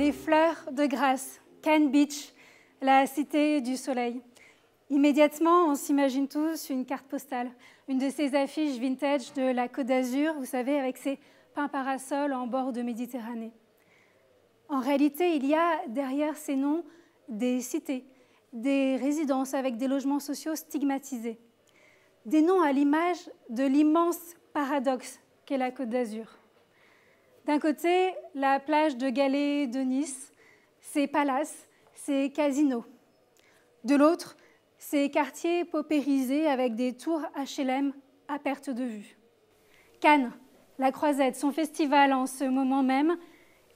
les fleurs de grâce, Cannes Beach, la cité du soleil. Immédiatement, on s'imagine tous une carte postale, une de ces affiches vintage de la Côte d'Azur, vous savez, avec ses pins parasols en bord de Méditerranée. En réalité, il y a derrière ces noms des cités, des résidences avec des logements sociaux stigmatisés. Des noms à l'image de l'immense paradoxe qu'est la Côte d'Azur. D'un côté, la plage de Galets de Nice, ses palaces, ses casinos. De l'autre, ces quartiers paupérisés avec des tours HLM à perte de vue. Cannes, la Croisette, son festival en ce moment même,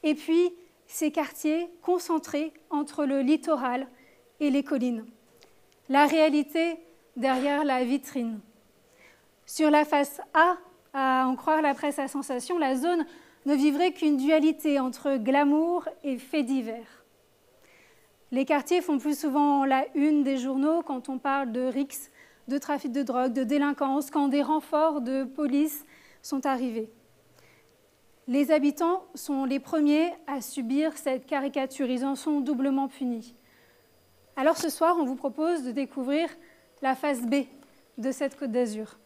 et puis ces quartiers concentrés entre le littoral et les collines. La réalité derrière la vitrine. Sur la face A, à en croire la presse à sensation, la zone ne vivrait qu'une dualité entre glamour et faits divers. Les quartiers font plus souvent la une des journaux quand on parle de rixes, de trafic de drogue, de délinquance, quand des renforts de police sont arrivés. Les habitants sont les premiers à subir cette caricature, ils en sont doublement punis. Alors ce soir, on vous propose de découvrir la face B de cette Côte d'Azur.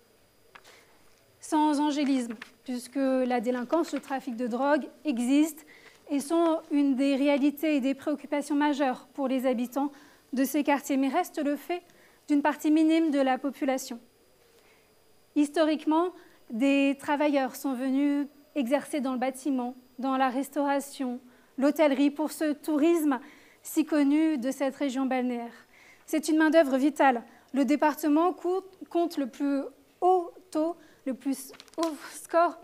Sans angélisme, puisque la délinquance, le trafic de drogue existent et sont une des réalités et des préoccupations majeures pour les habitants de ces quartiers, mais reste le fait d'une partie minime de la population. Historiquement, des travailleurs sont venus exercer dans le bâtiment, dans la restauration, l'hôtellerie, pour ce tourisme si connu de cette région balnéaire. C'est une main-d'œuvre vitale. Le département compte le plus haut taux, le plus haut score,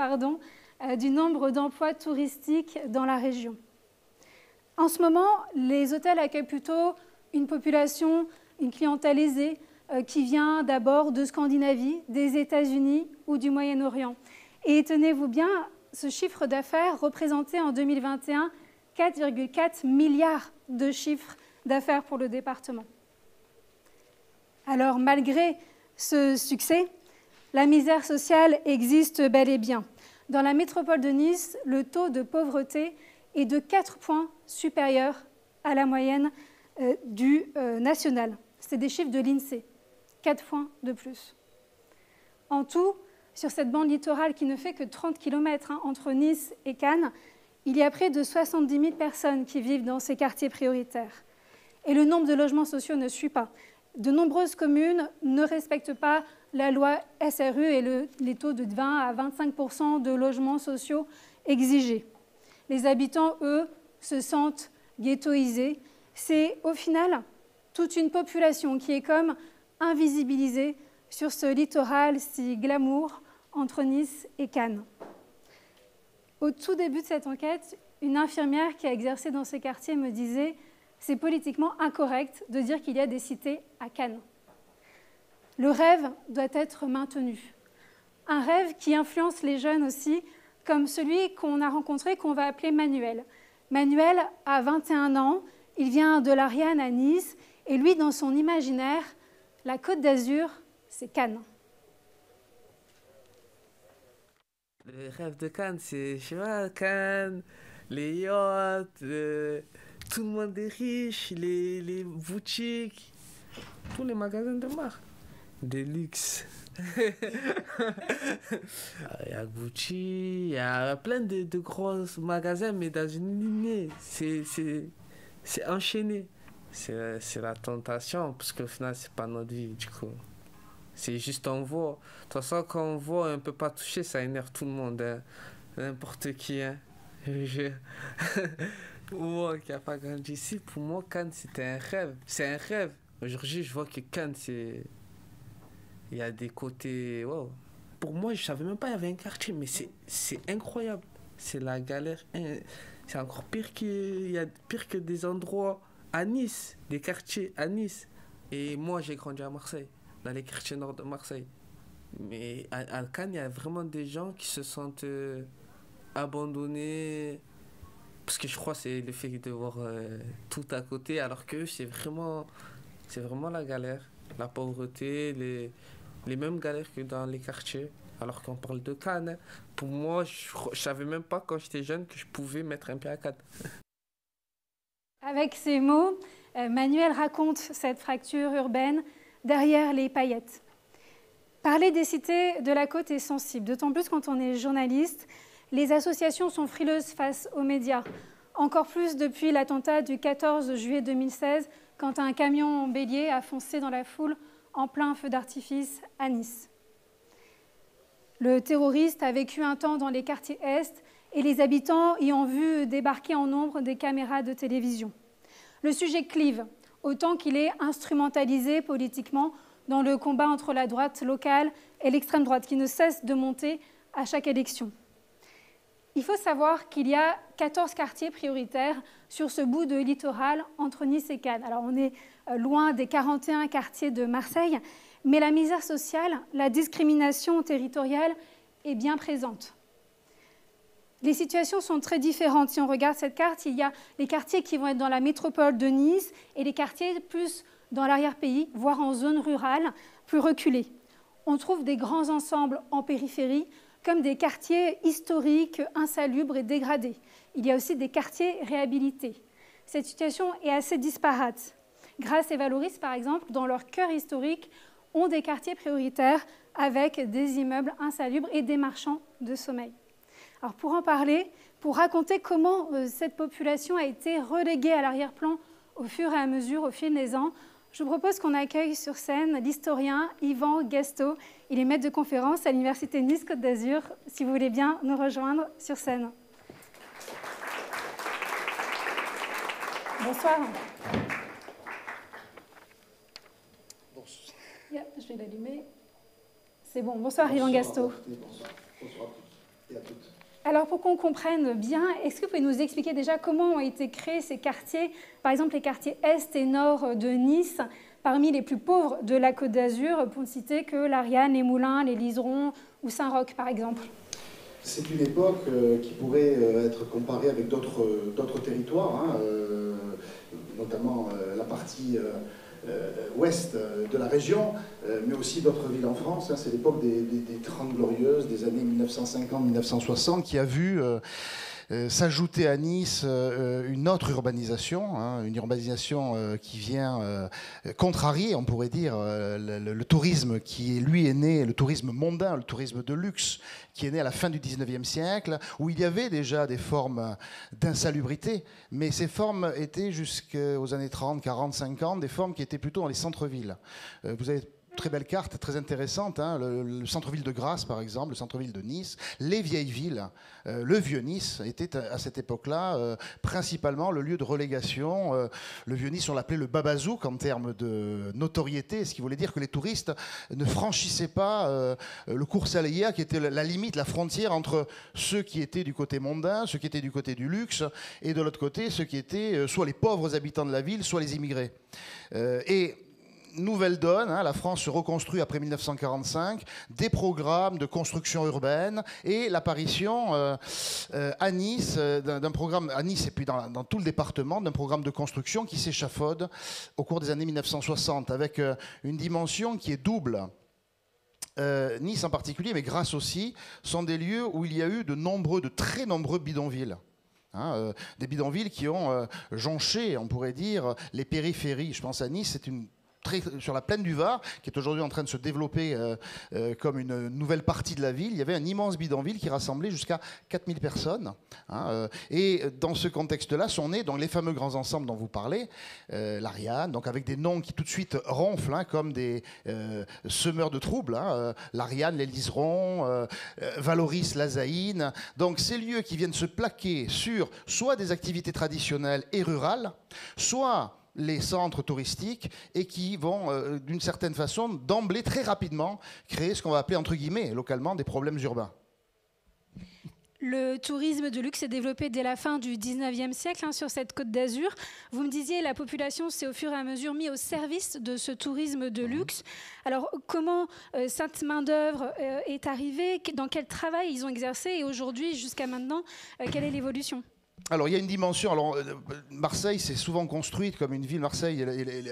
du nombre d'emplois touristiques dans la région. En ce moment, les hôtels accueillent plutôt une population, une clientèle aisée qui vient d'abord de Scandinavie, des États-Unis ou du Moyen-Orient. Et tenez-vous bien, ce chiffre d'affaires représentait en 2021 4,4 milliards de chiffres d'affaires pour le département. Alors, malgré ce succès, la misère sociale existe bel et bien. Dans la métropole de Nice, le taux de pauvreté est de 4 points supérieur à la moyenne du national. C'est des chiffres de l'INSEE, 4 points de plus. En tout, sur cette bande littorale qui ne fait que 30 km entre Nice et Cannes, il y a près de 70 000 personnes qui vivent dans ces quartiers prioritaires. Et le nombre de logements sociaux ne suit pas. De nombreuses communes ne respectent pas la loi SRU et les taux de 20 à 25% de logements sociaux exigés. Les habitants, eux, se sentent ghettoisés. C'est au final toute une population qui est comme invisibilisée sur ce littoral si glamour entre Nice et Cannes. Au tout début de cette enquête, une infirmière qui a exercé dans ces quartiers me disait « c'est politiquement incorrect de dire qu'il y a des cités à Cannes ». Le rêve doit être maintenu. Un rêve qui influence les jeunes aussi, comme celui qu'on a rencontré, qu'on va appeler Manuel. Manuel a 21 ans, il vient de l'Ariane à Nice, et lui, dans son imaginaire, la Côte d'Azur, c'est Cannes. Le rêve de Cannes, c'est, je sais pas, Cannes, les yachts, tout le monde est riche, les boutiques, tous les magasins de marque, de luxe. Il y a Gucci, il y a plein de gros magasins, mais dans une lignée, c'est enchaîné. C'est la tentation, parce qu'au final, c'est pas notre vie, du coup. C'est juste on voit. De toute façon, quand on voit, on ne peut pas toucher, ça énerve tout le monde. Hein. N'importe qui. Hein. Moi qui n'ai pas grandi ici, pour moi, Cannes, c'était un rêve. C'est un rêve. Aujourd'hui, je vois que Cannes, c'est... Il y a des côtés... Wow. Pour moi, je ne savais même pas qu'il y avait un quartier, mais c'est incroyable. C'est la galère. C'est encore pire pire que des endroits à Nice, des quartiers à Nice. Et moi, j'ai grandi à Marseille, dans les quartiers nord de Marseille. Mais à Cannes, il y a vraiment des gens qui se sentent abandonnés. Parce que je crois que c'est le fait de voir tout à côté, alors que c'est vraiment la galère, la pauvreté, les mêmes galères que dans les quartiers. Alors qu'on parle de Cannes. Pour moi, je savais même pas quand j'étais jeune que je pouvais mettre un pied à Cannes. Avec ces mots, Manuel raconte cette fracture urbaine derrière les paillettes. Parler des cités de la côte est sensible, d'autant plus quand on est journaliste. Les associations sont frileuses face aux médias, encore plus depuis l'attentat du 14 juillet 2016, quand un camion en bélier a foncé dans la foule en plein feu d'artifice à Nice. Le terroriste a vécu un temps dans les quartiers Est et les habitants y ont vu débarquer en nombre des caméras de télévision. Le sujet clive, autant qu'il est instrumentalisé politiquement dans le combat entre la droite locale et l'extrême droite, qui ne cesse de monter à chaque élection. Il faut savoir qu'il y a 14 quartiers prioritaires sur ce bout de littoral entre Nice et Cannes. Alors on est loin des 41 quartiers de Marseille, mais la misère sociale, la discrimination territoriale est bien présente. Les situations sont très différentes. Si on regarde cette carte, il y a les quartiers qui vont être dans la métropole de Nice et les quartiers plus dans l'arrière-pays, voire en zone rurale, plus reculée. On trouve des grands ensembles en périphérie, comme des quartiers historiques, insalubres et dégradés. Il y a aussi des quartiers réhabilités. Cette situation est assez disparate. Grasse et Valoris, par exemple, dans leur cœur historique, ont des quartiers prioritaires avec des immeubles insalubres et des marchands de sommeil. Alors pour en parler, pour raconter comment cette population a été reléguée à l'arrière-plan au fur et à mesure, au fil des ans, je vous propose qu'on accueille sur scène l'historien Yvan Gastaut. Il est maître de conférence à l'Université Nice-Côte d'Azur. Si vous voulez bien nous rejoindre sur scène. Bonsoir. Je vais l'allumer. C'est bon. Bonsoir, Yvan Gastaut. Bonsoir à tous et à toutes. Alors, pour qu'on comprenne bien, est-ce que vous pouvez nous expliquer déjà comment ont été créés ces quartiers, par exemple les quartiers Est et Nord de Nice, parmi les plus pauvres de la Côte d'Azur, pour ne citer que l'Ariane, les Moulins, les Liserons ou Saint-Roch, par exemple? C'est une époque qui pourrait être comparée avec d'autres territoires, hein, notamment la partie ouest de la région, mais aussi d'autres villes en France. Hein. C'est l'époque des Trente Glorieuses, des années 1950-1960, qui a vu s'ajouter à Nice une autre urbanisation, hein, une urbanisation qui vient contrarier, on pourrait dire, le tourisme qui, lui, est né, le tourisme mondain, le tourisme de luxe, qui est né à la fin du 19e siècle, où il y avait déjà des formes d'insalubrité, mais ces formes étaient jusqu'aux années 30, 40, 50, des formes qui étaient plutôt dans les centres-villes. Vous avez très belle carte, très intéressante, hein, le centre-ville de Grasse, par exemple, le centre-ville de Nice, les vieilles villes, le Vieux-Nice était à cette époque-là principalement le lieu de relégation. Le Vieux-Nice, on l'appelait le Babazouk en termes de notoriété, ce qui voulait dire que les touristes ne franchissaient pas le cours Saléa, qui était la limite, la frontière entre ceux qui étaient du côté mondain, ceux qui étaient du côté du luxe, et de l'autre côté, ceux qui étaient soit les pauvres habitants de la ville, soit les immigrés. Nouvelle donne, hein, la France se reconstruit après 1945, des programmes de construction urbaine et l'apparition à Nice d'un programme, à Nice et puis dans tout le département, d'un programme de construction qui s'échafaude au cours des années 1960 avec une dimension qui est double. Nice en particulier, mais Grasse aussi, sont des lieux où il y a eu de très nombreux bidonvilles. Hein, des bidonvilles qui ont jonché, on pourrait dire, les périphéries. Je pense à Nice, c'est sur la plaine du Var, qui est aujourd'hui en train de se développer comme une nouvelle partie de la ville. Il y avait un immense bidonville qui rassemblait jusqu'à 4000 personnes. Hein, et dans ce contexte-là sont nés donc, les fameux grands ensembles dont vous parlez, l'Ariane, donc avec des noms qui tout de suite ronflent, hein, comme des semeurs de troubles. Hein, l'Ariane, les Liserons, Valoris, la Zaïne. Donc ces lieux qui viennent se plaquer sur soit des activités traditionnelles et rurales, soit les centres touristiques et qui vont, d'une certaine façon, d'emblée, très rapidement, créer ce qu'on va appeler, entre guillemets, localement, des problèmes urbains. Le tourisme de luxe s'est développé dès la fin du 19e siècle hein, sur cette côte d'Azur. Vous me disiez, la population s'est au fur et à mesure mise au service de ce tourisme de luxe. Alors, comment cette main-d'œuvre est arrivée? Dans quel travail ils ont exercé? Et aujourd'hui, jusqu'à maintenant, quelle est l'évolution? Alors, il y a une dimension. Alors, Marseille, c'est souvent construite comme une ville. Marseille,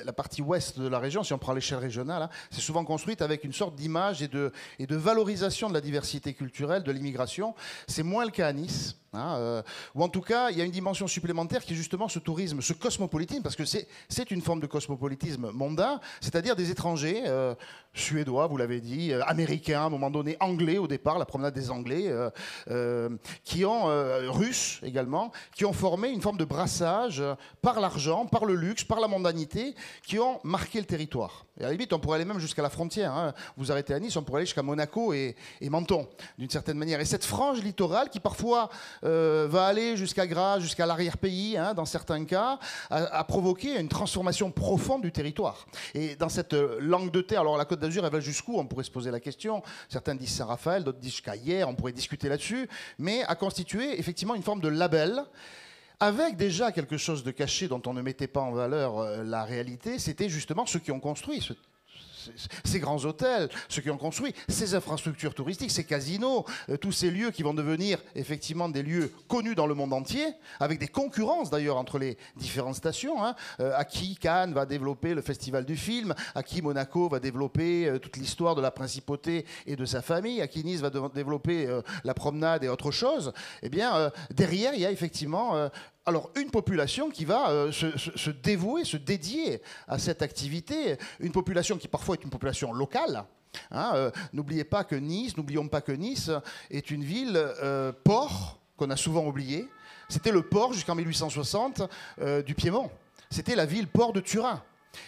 la partie ouest de la région, si on prend l'échelle régionale, hein, c'est souvent construite avec une sorte d'image et de valorisation de la diversité culturelle, de l'immigration. C'est moins le cas à Nice. Ou en tout cas, il y a une dimension supplémentaire qui est justement ce tourisme, ce cosmopolitisme, parce que c'est une forme de cosmopolitisme mondain, c'est-à-dire des étrangers, suédois, vous l'avez dit, américains, à un moment donné, anglais au départ, la promenade des Anglais, russes également, qui ont formé une forme de brassage par l'argent, par le luxe, par la mondanité, qui ont marqué le territoire. Et à la limite, on pourrait aller même jusqu'à la frontière. Vous arrêtez à Nice, on pourrait aller jusqu'à Monaco et Menton, d'une certaine manière. Et cette frange littorale qui parfois va aller jusqu'à Grasse, jusqu'à l'arrière-pays, dans certains cas, a provoqué une transformation profonde du territoire. Et dans cette langue de terre, alors la Côte d'Azur, elle va jusqu'où? On pourrait se poser la question. Certains disent Saint-Raphaël, d'autres disent jusqu'à hier, on pourrait discuter là-dessus, mais a constitué effectivement une forme de label, avec déjà quelque chose de caché dont on ne mettait pas en valeur la réalité, c'était justement ceux qui ont construit ces grands hôtels, ceux qui ont construit ces infrastructures touristiques, ces casinos, tous ces lieux qui vont devenir effectivement des lieux connus dans le monde entier, avec des concurrences d'ailleurs entre les différentes stations. À qui Cannes va développer le festival du film, à qui Monaco va développer toute l'histoire de la principauté et de sa famille, à qui Nice va développer la promenade et autre chose. Eh bien, derrière, il y a effectivement... alors, une population qui va se dévouer, se dédier à cette activité, une population qui parfois est une population locale. N'oublions pas que Nice est une ville port qu'on a souvent oublié. C'était le port jusqu'en 1860 du Piémont. C'était la ville port de Turin.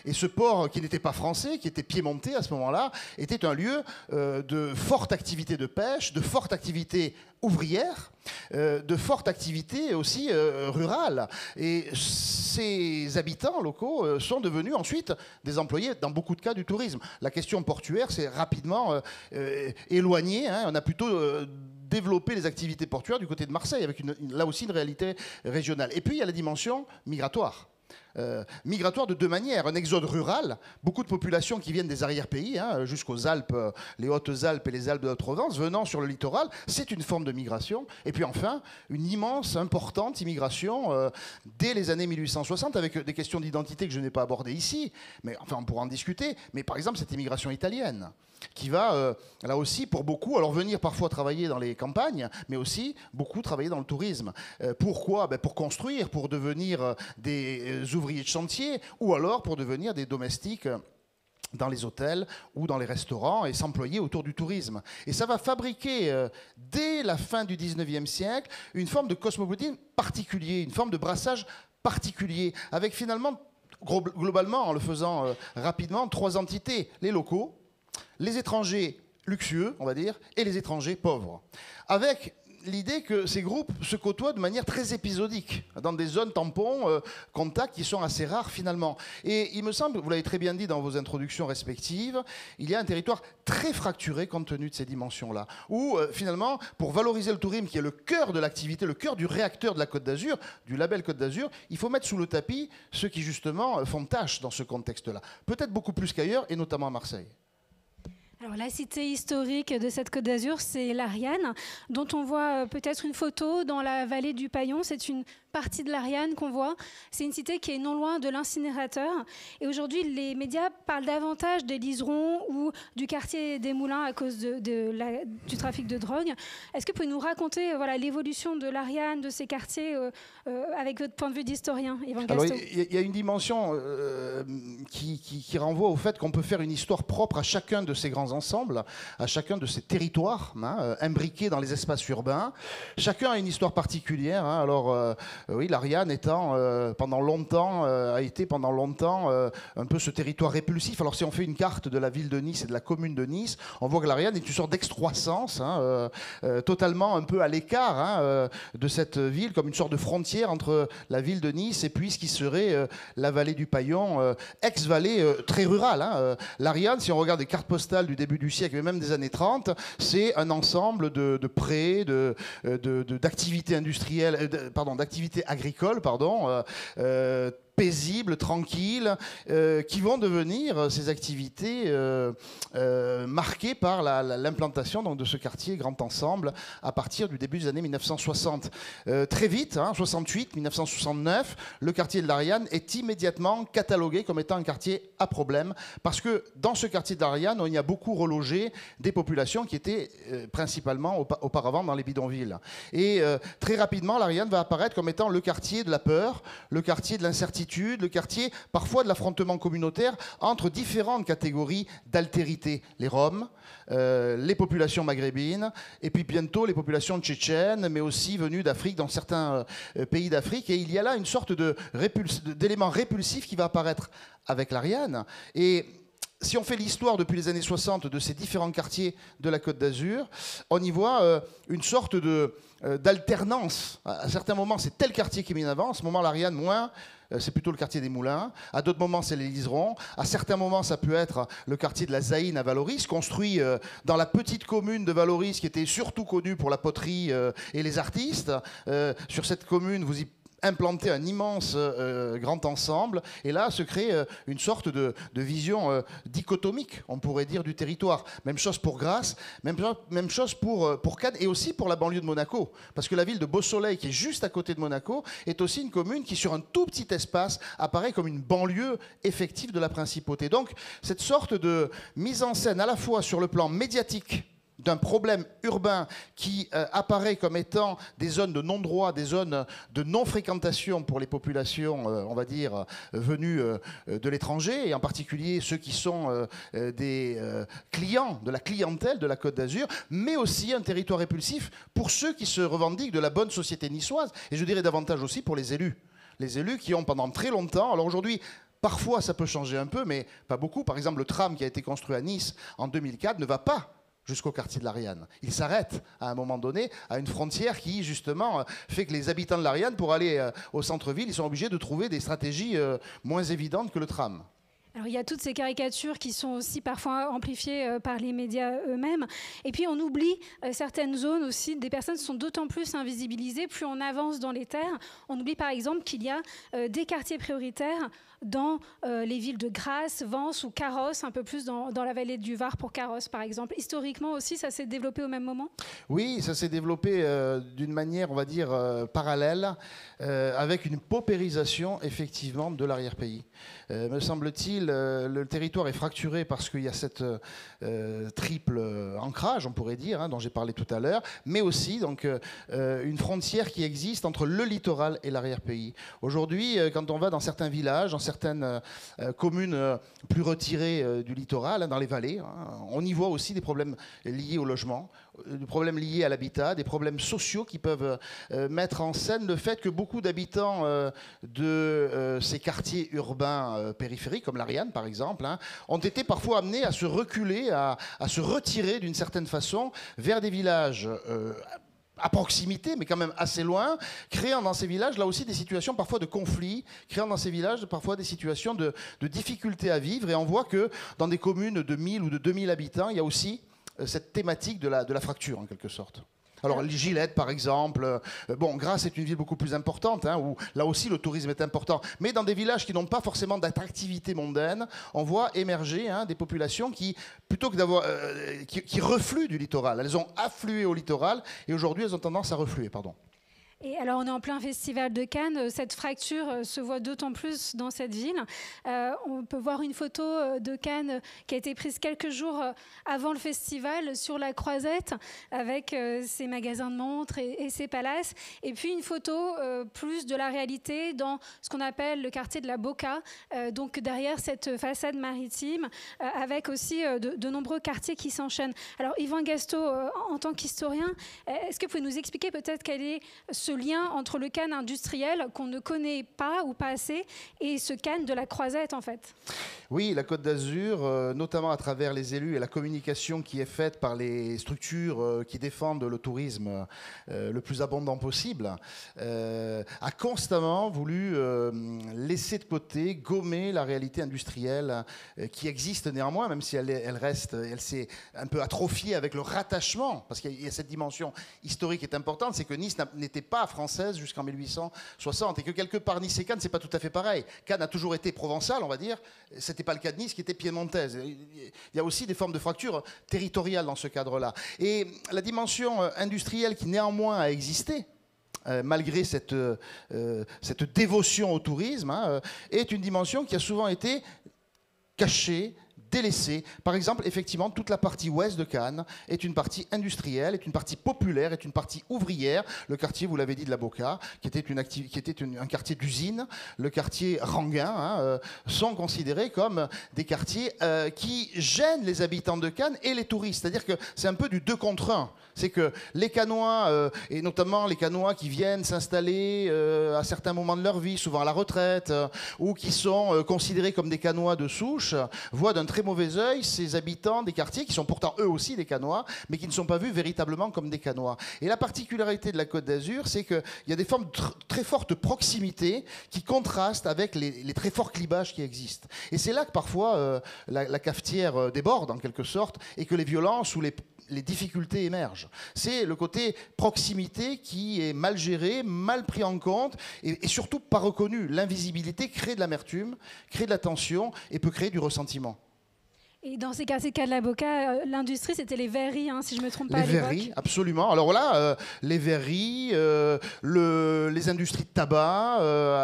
Et ce port qui n'était pas français, qui était piémontais à ce moment-là, était un lieu de forte activité de pêche, de forte activité ouvrière, de forte activité aussi rurale. Et ces habitants locaux sont devenus ensuite des employés, dans beaucoup de cas, du tourisme. La question portuaire s'est rapidement éloignée. On a plutôt... développer les activités portuaires du côté de Marseille, avec là aussi une réalité régionale. Et puis il y a la dimension migratoire. Migratoire de deux manières. Un exode rural, beaucoup de populations qui viennent des arrière-pays, jusqu'aux Alpes, les Hautes-Alpes et les Alpes de Haute-Provence, venant sur le littoral, c'est une forme de migration. Et puis enfin, une immense, importante immigration dès les années 1860, avec des questions d'identité que je n'ai pas abordées ici, mais enfin on pourra en discuter. Mais par exemple, cette immigration italienne, qui va, là aussi, pour beaucoup, alors venir parfois travailler dans les campagnes, mais aussi beaucoup travailler dans le tourisme. Pourquoi? Pour construire, pour devenir des ouvriers de chantier, ou alors pour devenir des domestiques dans les hôtels ou dans les restaurants et s'employer autour du tourisme. Et ça va fabriquer, dès la fin du 19e siècle, une forme de cosmopolitisme particulier, une forme de brassage particulier, avec finalement, globalement, en le faisant rapidement, trois entités: les locaux, les étrangers luxueux, on va dire, et les étrangers pauvres. Avec l'idée que ces groupes se côtoient de manière très épisodique, dans des zones tampons, contacts qui sont assez rares finalement. Et il me semble, vous l'avez très bien dit dans vos introductions respectives, il y a un territoire très fracturé compte tenu de ces dimensions-là, où finalement, pour valoriser le tourisme, qui est le cœur de l'activité, le cœur du réacteur de la Côte d'Azur, du label Côte d'Azur, il faut mettre sous le tapis ceux qui justement font tâche dans ce contexte-là. Peut-être beaucoup plus qu'ailleurs, et notamment à Marseille. Alors, la cité historique de cette Côte d'Azur, c'est l'Ariane, dont on voit peut-être une photo dans la vallée du Paillon. C'est une partie de l'Ariane qu'on voit. C'est une cité qui est non loin de l'incinérateur. Et aujourd'hui, les médias parlent davantage des liserons ou du quartier des Moulins à cause du trafic de drogue. Est-ce que vous pouvez nous raconter l'évolution de l'Ariane, de ces quartiers, avec votre point de vue d'historien, Yvan Gastaut? Alors, il y a une dimension qui renvoie au fait qu'on peut faire une histoire propre à chacun de ces grands ensembles, à chacun de ces territoires imbriqués dans les espaces urbains. Chacun a une histoire particulière. Alors, oui, l'Ariane étant pendant longtemps a été pendant longtemps un peu ce territoire répulsif. Alors si on fait une carte de la ville de Nice et de la commune de Nice, on voit que l'Ariane est une sorte d'excroissance, totalement un peu à l'écart de cette ville, comme une sorte de frontière entre la ville de Nice et puis ce qui serait la vallée du Paillon, ex-vallée très rurale. L'Ariane, si on regarde des cartes postales du début du siècle, mais même des années 30, c'est un ensemble de prés, d'activités industrielles, d'activités agricoles, paisibles, tranquilles, qui vont devenir ces activités marquées par l'implantation de ce quartier Grand Ensemble à partir du début des années 1960. Très vite, 68, 1969, le quartier de l'Ariane est immédiatement catalogué comme étant un quartier à problème, parce que dans ce quartier de l'Ariane, on y a beaucoup relogé des populations qui étaient principalement auparavant dans les bidonvilles. Et très rapidement, l'Ariane va apparaître comme étant le quartier de la peur, le quartier de l'incertitude, le quartier parfois de l'affrontement communautaire entre différentes catégories d'altérité. Les Roms, les populations maghrébines, et puis bientôt les populations tchétchènes, mais aussi venues d'Afrique, dans certains pays d'Afrique. Et il y a là une sorte d'élément répulsif qui va apparaître avec l'Ariane. Et si on fait l'histoire depuis les années 60 de ces différents quartiers de la Côte d'Azur, on y voit une sorte d'alternance. À certains moments, c'est tel quartier qui est mis en avant. À ce moment, l'Ariane, moins. C'est plutôt le quartier des Moulins. À d'autres moments, c'est les Liserons. À certains moments, ça peut être le quartier de la Zaïne à Valoris, construit dans la petite commune de Valoris, qui était surtout connue pour la poterie et les artistes. Sur cette commune, vous y implanter un immense grand ensemble, et là se crée une sorte de vision dichotomique, on pourrait dire, du territoire. Même chose pour Grasse, même chose pour Cannes, et aussi pour la banlieue de Monaco, parce que la ville de Beausoleil, qui est juste à côté de Monaco, est aussi une commune qui, sur un tout petit espace, apparaît comme une banlieue effective de la principauté. Donc cette sorte de mise en scène à la fois sur le plan médiatique d'un problème urbain qui apparaît comme étant des zones de non-droit, des zones de non-fréquentation pour les populations, on va dire, venues de l'étranger, et en particulier ceux qui sont des clients de la clientèle de la Côte d'Azur, mais aussi un territoire répulsif pour ceux qui se revendiquent de la bonne société niçoise, et je dirais davantage aussi pour les élus. Les élus qui ont pendant très longtemps, alors aujourd'hui, parfois ça peut changer un peu, mais pas beaucoup. Par exemple, le tram qui a été construit à Nice en 2004 ne va pas jusqu'au quartier de l'Ariane. Il s'arrête à un moment donné à une frontière qui, justement, fait que les habitants de l'Ariane, pour aller au centre-ville, ils sont obligés de trouver des stratégies moins évidentes que le tram. Alors, il y a toutes ces caricatures qui sont aussi parfois amplifiées par les médias eux-mêmes. Et puis, on oublie certaines zones aussi. Des personnes sont d'autant plus invisibilisées plus on avance dans les terres. On oublie par exemple qu'il y a des quartiers prioritaires dans les villes de Grasse, Vence ou Carros, un peu plus dans la vallée du Var pour Carros, par exemple. Historiquement aussi, ça s'est développé au même moment ? Oui, ça s'est développé d'une manière, on va dire, parallèle, avec une paupérisation, effectivement, de l'arrière-pays. Me semble-t-il, le territoire est fracturé parce qu'il y a cette triple ancrage, on pourrait dire, dont j'ai parlé tout à l'heure, mais aussi donc, une frontière qui existe entre le littoral et l'arrière-pays. Aujourd'hui, quand on va dans certains villages, dans certaines communes plus retirées du littoral, dans les vallées, on y voit aussi des problèmes liés au logement, des problèmes liés à l'habitat, des problèmes sociaux qui peuvent mettre en scène le fait que beaucoup d'habitants de ces quartiers urbains périphériques, comme l'Ariane par exemple, ont été parfois amenés à se reculer, à se retirer d'une certaine façon vers des villages à proximité, mais quand même assez loin, créant dans ces villages, là aussi, des situations parfois de conflit, créant dans ces villages parfois des situations de difficulté à vivre. Et on voit que dans des communes de 1000 ou de 2000 habitants, il y a aussi cette thématique de la fracture, en quelque sorte. Alors, Gillette, par exemple, bon, Grasse est une ville beaucoup plus importante, où là aussi le tourisme est important. Mais dans des villages qui n'ont pas forcément d'attractivité mondaine, on voit émerger des populations qui, plutôt que d'avoir, qui refluent du littoral. Elles ont afflué au littoral et aujourd'hui elles ont tendance à refluer, pardon. Et alors, on est en plein festival de Cannes. Cette fracture se voit d'autant plus dans cette ville. On peut voir une photo de Cannes qui a été prise quelques jours avant le festival sur la Croisette avec ses magasins de montres et ses palaces. Et puis une photo plus de la réalité dans ce qu'on appelle le quartier de la Boca, donc derrière cette façade maritime, avec aussi de nombreux quartiers qui s'enchaînent. Alors, Yvan Gastaut, en tant qu'historien, est-ce que vous pouvez nous expliquer peut-être quel est ce lien entre le Cannes industriel qu'on ne connaît pas ou pas assez et ce Cannes de la Croisette en fait? Oui, la Côte d'Azur, notamment à travers les élus et la communication qui est faite par les structures qui défendent le tourisme le plus abondant possible, a constamment voulu laisser de côté, gommer la réalité industrielle qui existe néanmoins, même si elle s'est un peu atrophiée avec le rattachement, parce qu'il y a cette dimension historique qui est importante, c'est que Nice n'était pas pas française jusqu'en 1860. Et que quelque part, Nice et Cannes, c'est pas tout à fait pareil. Cannes a toujours été provençale, on va dire. C'était pas le cas de Nice, qui était piémontaise. Il y a aussi des formes de fractures territoriales dans ce cadre-là. Et la dimension industrielle qui néanmoins a existé, malgré cette dévotion au tourisme, est une dimension qui a souvent été cachée, délaissée. Par exemple, effectivement, toute la partie ouest de Cannes est une partie industrielle, est une partie populaire, est une partie ouvrière. Le quartier, vous l'avez dit, de la Boca, qui était un quartier d'usine, le quartier Ranguin, sont considérés comme des quartiers qui gênent les habitants de Cannes et les touristes. C'est-à-dire que c'est un peu du 2 contre 1. C'est que les Cannois, et notamment les Cannois qui viennent s'installer à certains moments de leur vie, souvent à la retraite, ou qui sont considérés comme des Cannois de souche, voient d'un très mauvais œil ces habitants des quartiers qui sont pourtant eux aussi des Cannois, mais qui ne sont pas vus véritablement comme des Cannois. Et la particularité de la Côte d'Azur, c'est qu'il y a des formes de très fortes proximités qui contrastent avec les très forts clivages qui existent. Et c'est là que parfois la cafetière déborde en quelque sorte, et que les violences ou les difficultés émergent. C'est le côté proximité qui est mal géré, mal pris en compte et surtout pas reconnu. L'invisibilité crée de l'amertume, crée de la tension et peut créer du ressentiment. Et dans ces quartiers de la Boca, l'industrie, c'était les verreries, si je ne me trompe pas. Les verreries, absolument. Alors là, les verreries, les industries de tabac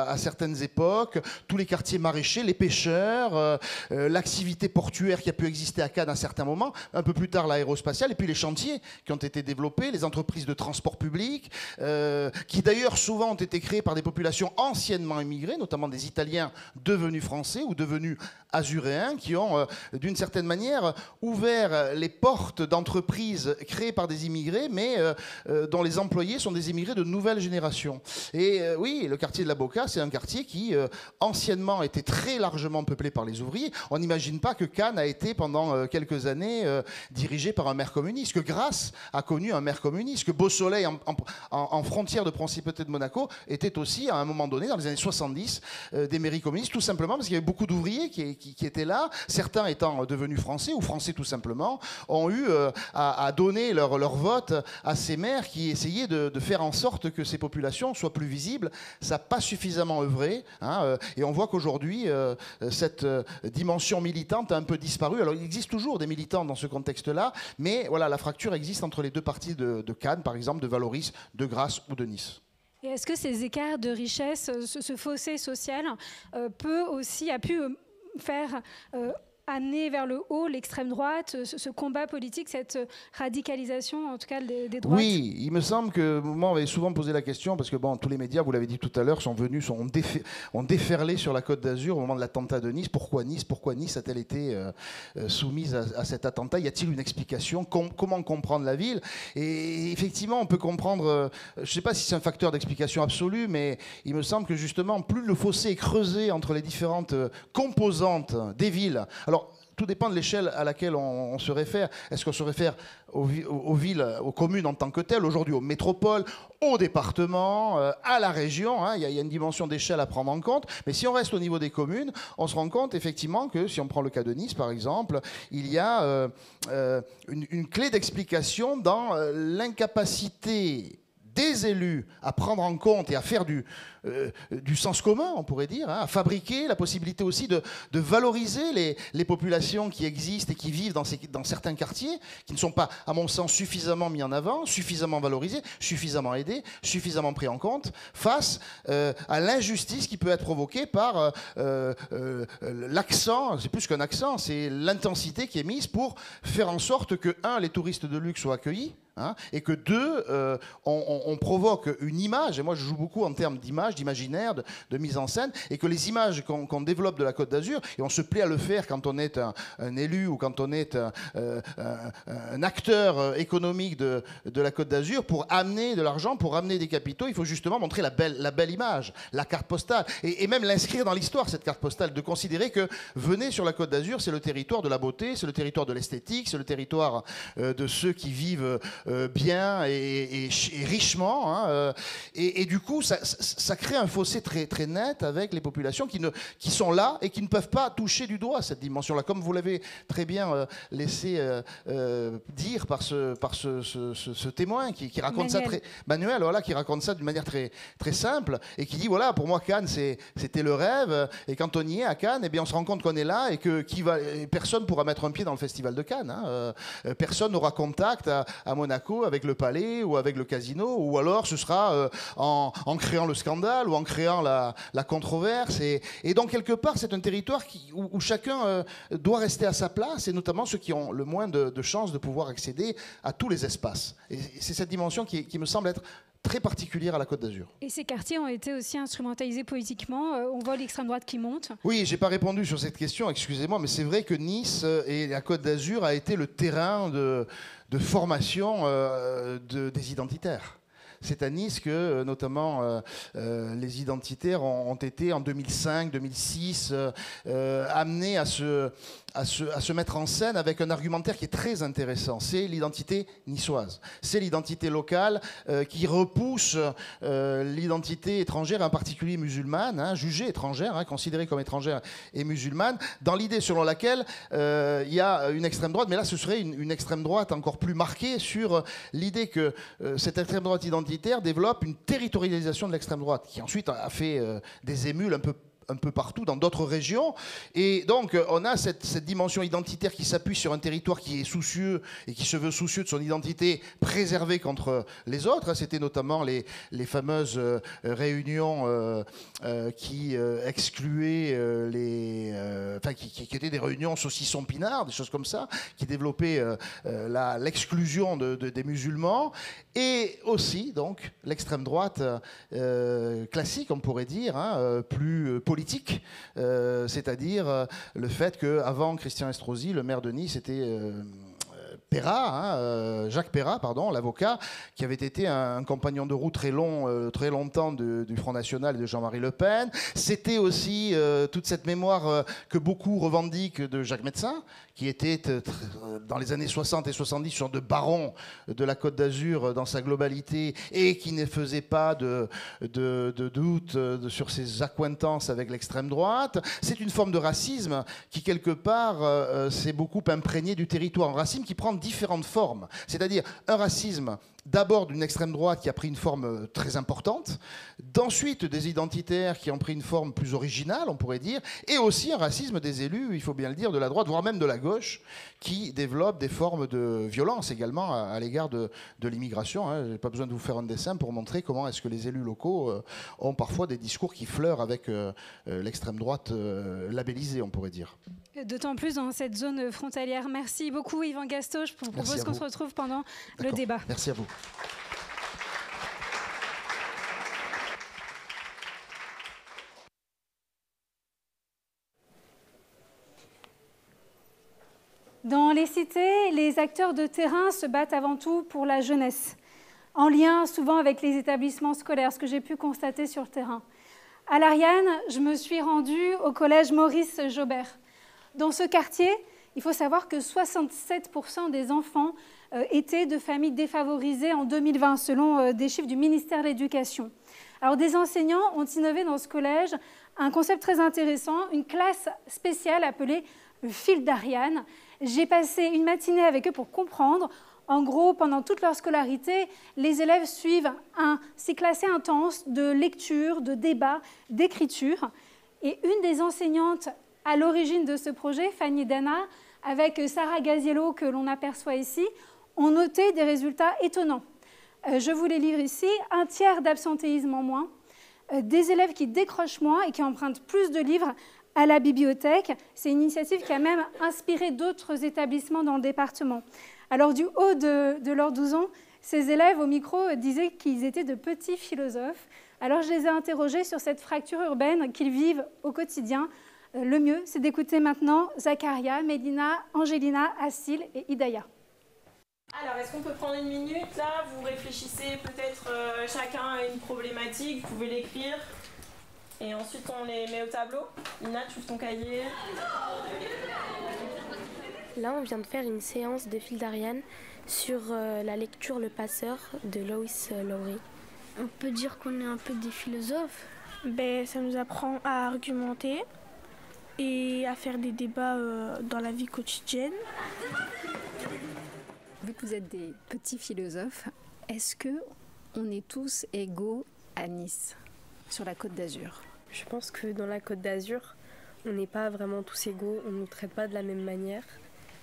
à certaines époques, tous les quartiers maraîchers, les pêcheurs, l'activité portuaire qui a pu exister à Cannes à certains moments, un peu plus tard l'aérospatiale, et puis les chantiers qui ont été développés, les entreprises de transport public, qui d'ailleurs souvent ont été créées par des populations anciennement immigrées, notamment des Italiens devenus français ou devenus azuréens, qui ont d'une certaine manière ouvert les portes d'entreprises créées par des immigrés, mais dont les employés sont des immigrés de nouvelle génération. Et oui, le quartier de la Boca, c'est un quartier qui anciennement était très largement peuplé par les ouvriers. On n'imagine pas que Cannes a été pendant quelques années dirigé par un maire communiste, que Grasse a connu un maire communiste, que Beausoleil, en frontière de Principauté de Monaco, était aussi, à un moment donné, dans les années 70, des mairies communistes, tout simplement parce qu'il y avait beaucoup d'ouvriers qui étaient là, certains étant devenus français, ou français tout simplement, ont eu à donner leur vote à ces maires qui essayaient de faire en sorte que ces populations soient plus visibles. Ça n'a pas suffisamment œuvré, et on voit qu'aujourd'hui, cette dimension militante a un peu disparu. Alors il existe toujours des militants dans ce contexte-là, mais voilà, la fracture existe entre les deux parties de Cannes, par exemple, de Valoris, de Grasse ou de Nice. Et est-ce que ces écarts de richesse, ce fossé social, a pu faire amener vers le haut l'extrême droite, ce combat politique, cette radicalisation, en tout cas, des droites? Oui, il me semble que moi, on m'avait souvent posé la question, parce que bon, tous les médias, vous l'avez dit tout à l'heure, ont déferlé sur la Côte d'Azur au moment de l'attentat de Nice. Pourquoi Nice a-t-elle été soumise à cet attentat? Y a-t-il une explication? Comment comprendre la ville? Et effectivement, on peut comprendre, je ne sais pas si c'est un facteur d'explication absolue, mais il me semble que justement, plus le fossé est creusé entre les différentes composantes des villes. Alors, tout dépend de l'échelle à laquelle on se réfère. Est-ce qu'on se réfère aux villes, aux communes en tant que telles, aujourd'hui aux métropoles, aux départements, à la région? Il y a une dimension d'échelle à prendre en compte. Mais si on reste au niveau des communes, on se rend compte effectivement que, si on prend le cas de Nice par exemple, il y a une clé d'explication dans l'incapacité des élus à prendre en compte et à faire du sens commun, on pourrait dire, à fabriquer la possibilité aussi de valoriser les populations qui existent et qui vivent dans certains quartiers, qui ne sont pas, à mon sens, suffisamment mis en avant, suffisamment valorisés, suffisamment aidés, suffisamment pris en compte, face à l'injustice qui peut être provoquée par l'accent, c'est plus qu'un accent, c'est l'intensité qui est mise pour faire en sorte que, les touristes de luxe soient accueillis, et que deux, on provoque une image, et moi je joue beaucoup en termes d'image, d'imaginaire, de mise en scène, et que les images qu'on développe de la Côte d'Azur, et on se plaît à le faire quand on est un élu ou quand on est un acteur économique de la Côte d'Azur, pour amener de l'argent, pour amener des capitaux, il faut justement montrer la belle image, la carte postale, et même l'inscrire dans l'histoire, cette carte postale, de considérer que venez sur la Côte d'Azur, c'est le territoire de la beauté, c'est le territoire de l'esthétique, c'est le territoire de ceux qui vivent bien et richement. Hein, et du coup, ça crée un fossé très, très net avec les populations qui sont là et qui ne peuvent pas toucher du doigt cette dimension-là. Comme vous l'avez très bien laissé dire par ce témoin qui raconte ça Manuel, voilà, qui raconte ça d'une manière très, très simple et qui dit voilà, pour moi Cannes c'était le rêve, et quand on y est à Cannes, eh bien on se rend compte qu'on est là et que personne pourra mettre un pied dans le festival de Cannes, hein. Personne n'aura contact à Monaco avec le palais ou avec le casino, ou alors ce sera en créant le scandale ou en créant la controverse, et donc quelque part c'est un territoire où chacun doit rester à sa place, et notamment ceux qui ont le moins de chances de pouvoir accéder à tous les espaces, et c'est cette dimension qui me semble être très particulière à la Côte d'Azur. Et ces quartiers ont été aussi instrumentalisés politiquement. On voit l'extrême droite qui monte. Oui, j'ai pas répondu sur cette question, excusez-moi, mais c'est vrai que Nice et la Côte d'Azur a été le terrain de formation des identitaires. C'est à Nice que, notamment, les identitaires ont été, en 2005-2006, amenés à se mettre en scène avec un argumentaire qui est très intéressant. C'est l'identité niçoise. C'est l'identité locale qui repousse l'identité étrangère, en particulier musulmane, hein, jugée étrangère, hein, considérée comme étrangère et musulmane, dans l'idée selon laquelle il y a une extrême droite, mais là ce serait une extrême droite encore plus marquée sur l'idée que cette extrême droite identitaire développe une territorialisation de l'extrême droite, qui ensuite a fait des émules un peu partout dans d'autres régions, et donc on a cette dimension identitaire qui s'appuie sur un territoire qui est soucieux et qui se veut soucieux de son identité préservée contre les autres. C'était notamment les fameuses réunions qui excluaient qui étaient des réunions saucisson pinard, des choses comme ça, qui développaient l'exclusion des musulmans, et aussi donc l'extrême droite classique, on pourrait dire, hein, plus politique, c'est-à-dire le fait qu'avant Christian Estrosi, le maire de Nice, était Jacques Perrat, l'avocat, qui avait été un compagnon de route très longtemps du Front National et de Jean-Marie Le Pen. C'était aussi toute cette mémoire que beaucoup revendiquent de Jacques Médecin, qui était dans les années 60 et 70 sur de baron de la Côte d'Azur dans sa globalité, et qui ne faisait pas de doute sur ses accointances avec l'extrême droite. C'est une forme de racisme qui, quelque part, s'est beaucoup imprégné du territoire. Un racisme qui prend différentes formes. C'est-à-dire un racisme d'abord d'une extrême droite qui a pris une forme très importante, d'ensuite des identitaires qui ont pris une forme plus originale, on pourrait dire, et aussi un racisme des élus, il faut bien le dire, de la droite, voire même de la gauche, qui développe des formes de violence également à l'égard de l'immigration. Hein. Je n'ai pas besoin de vous faire un dessin pour montrer comment est-ce que les élus locaux ont parfois des discours qui fleurent avec l'extrême droite labellisée, on pourrait dire. D'autant plus dans cette zone frontalière. Merci beaucoup Yvan Gastaut. Je vous propose qu'on se retrouve pendant le débat. Merci à vous. Dans les cités, les acteurs de terrain se battent avant tout pour la jeunesse, en lien souvent avec les établissements scolaires, ce que j'ai pu constater sur le terrain. À l'Ariane, je me suis rendue au collège Maurice Jaubert. Dans ce quartier, il faut savoir que 67% des enfants étaient de familles défavorisées en 2020, selon des chiffres du ministère de l'Éducation. Alors, des enseignants ont innové dans ce collège un concept très intéressant, une classe spéciale appelée le fil d'Ariane. J'ai passé une matinée avec eux pour comprendre. En gros, pendant toute leur scolarité, les élèves suivent un cycle assez intense de lecture, de débat, d'écriture. Et une des enseignantes à l'origine de ce projet, Fanny Dana, avec Sarah Gaziello, que l'on aperçoit ici, ont noté des résultats étonnants. Je vous les livre ici. 1/3 d'absentéisme en moins, des élèves qui décrochent moins et qui empruntent plus de livres à la bibliothèque. C'est une initiative qui a même inspiré d'autres établissements dans le département. Alors, du haut de leurs 12 ans, ces élèves au micro disaient qu'ils étaient de petits philosophes. Alors, je les ai interrogés sur cette fracture urbaine qu'ils vivent au quotidien. Le mieux, c'est d'écouter maintenant Zakaria, Mélina, Angelina, Assil et Hidaya. Alors, est-ce qu'on peut prendre une minute là? Vous réfléchissez peut-être chacun à une problématique, vous pouvez l'écrire et ensuite on les met au tableau. Ina, tu ouvres ton cahier. Là, on vient de faire une séance de fil d'Ariane sur la lecture Le Passeur de Lois Lowry. On peut dire qu'on est un peu des philosophes. Ben, ça nous apprend à argumenter et à faire des débats dans la vie quotidienne. Vu que vous êtes des petits philosophes, est-ce qu'on est tous égaux à Nice, sur la Côte d'Azur? Je pense que dans la Côte d'Azur, on n'est pas vraiment tous égaux, on ne nous traite pas de la même manière.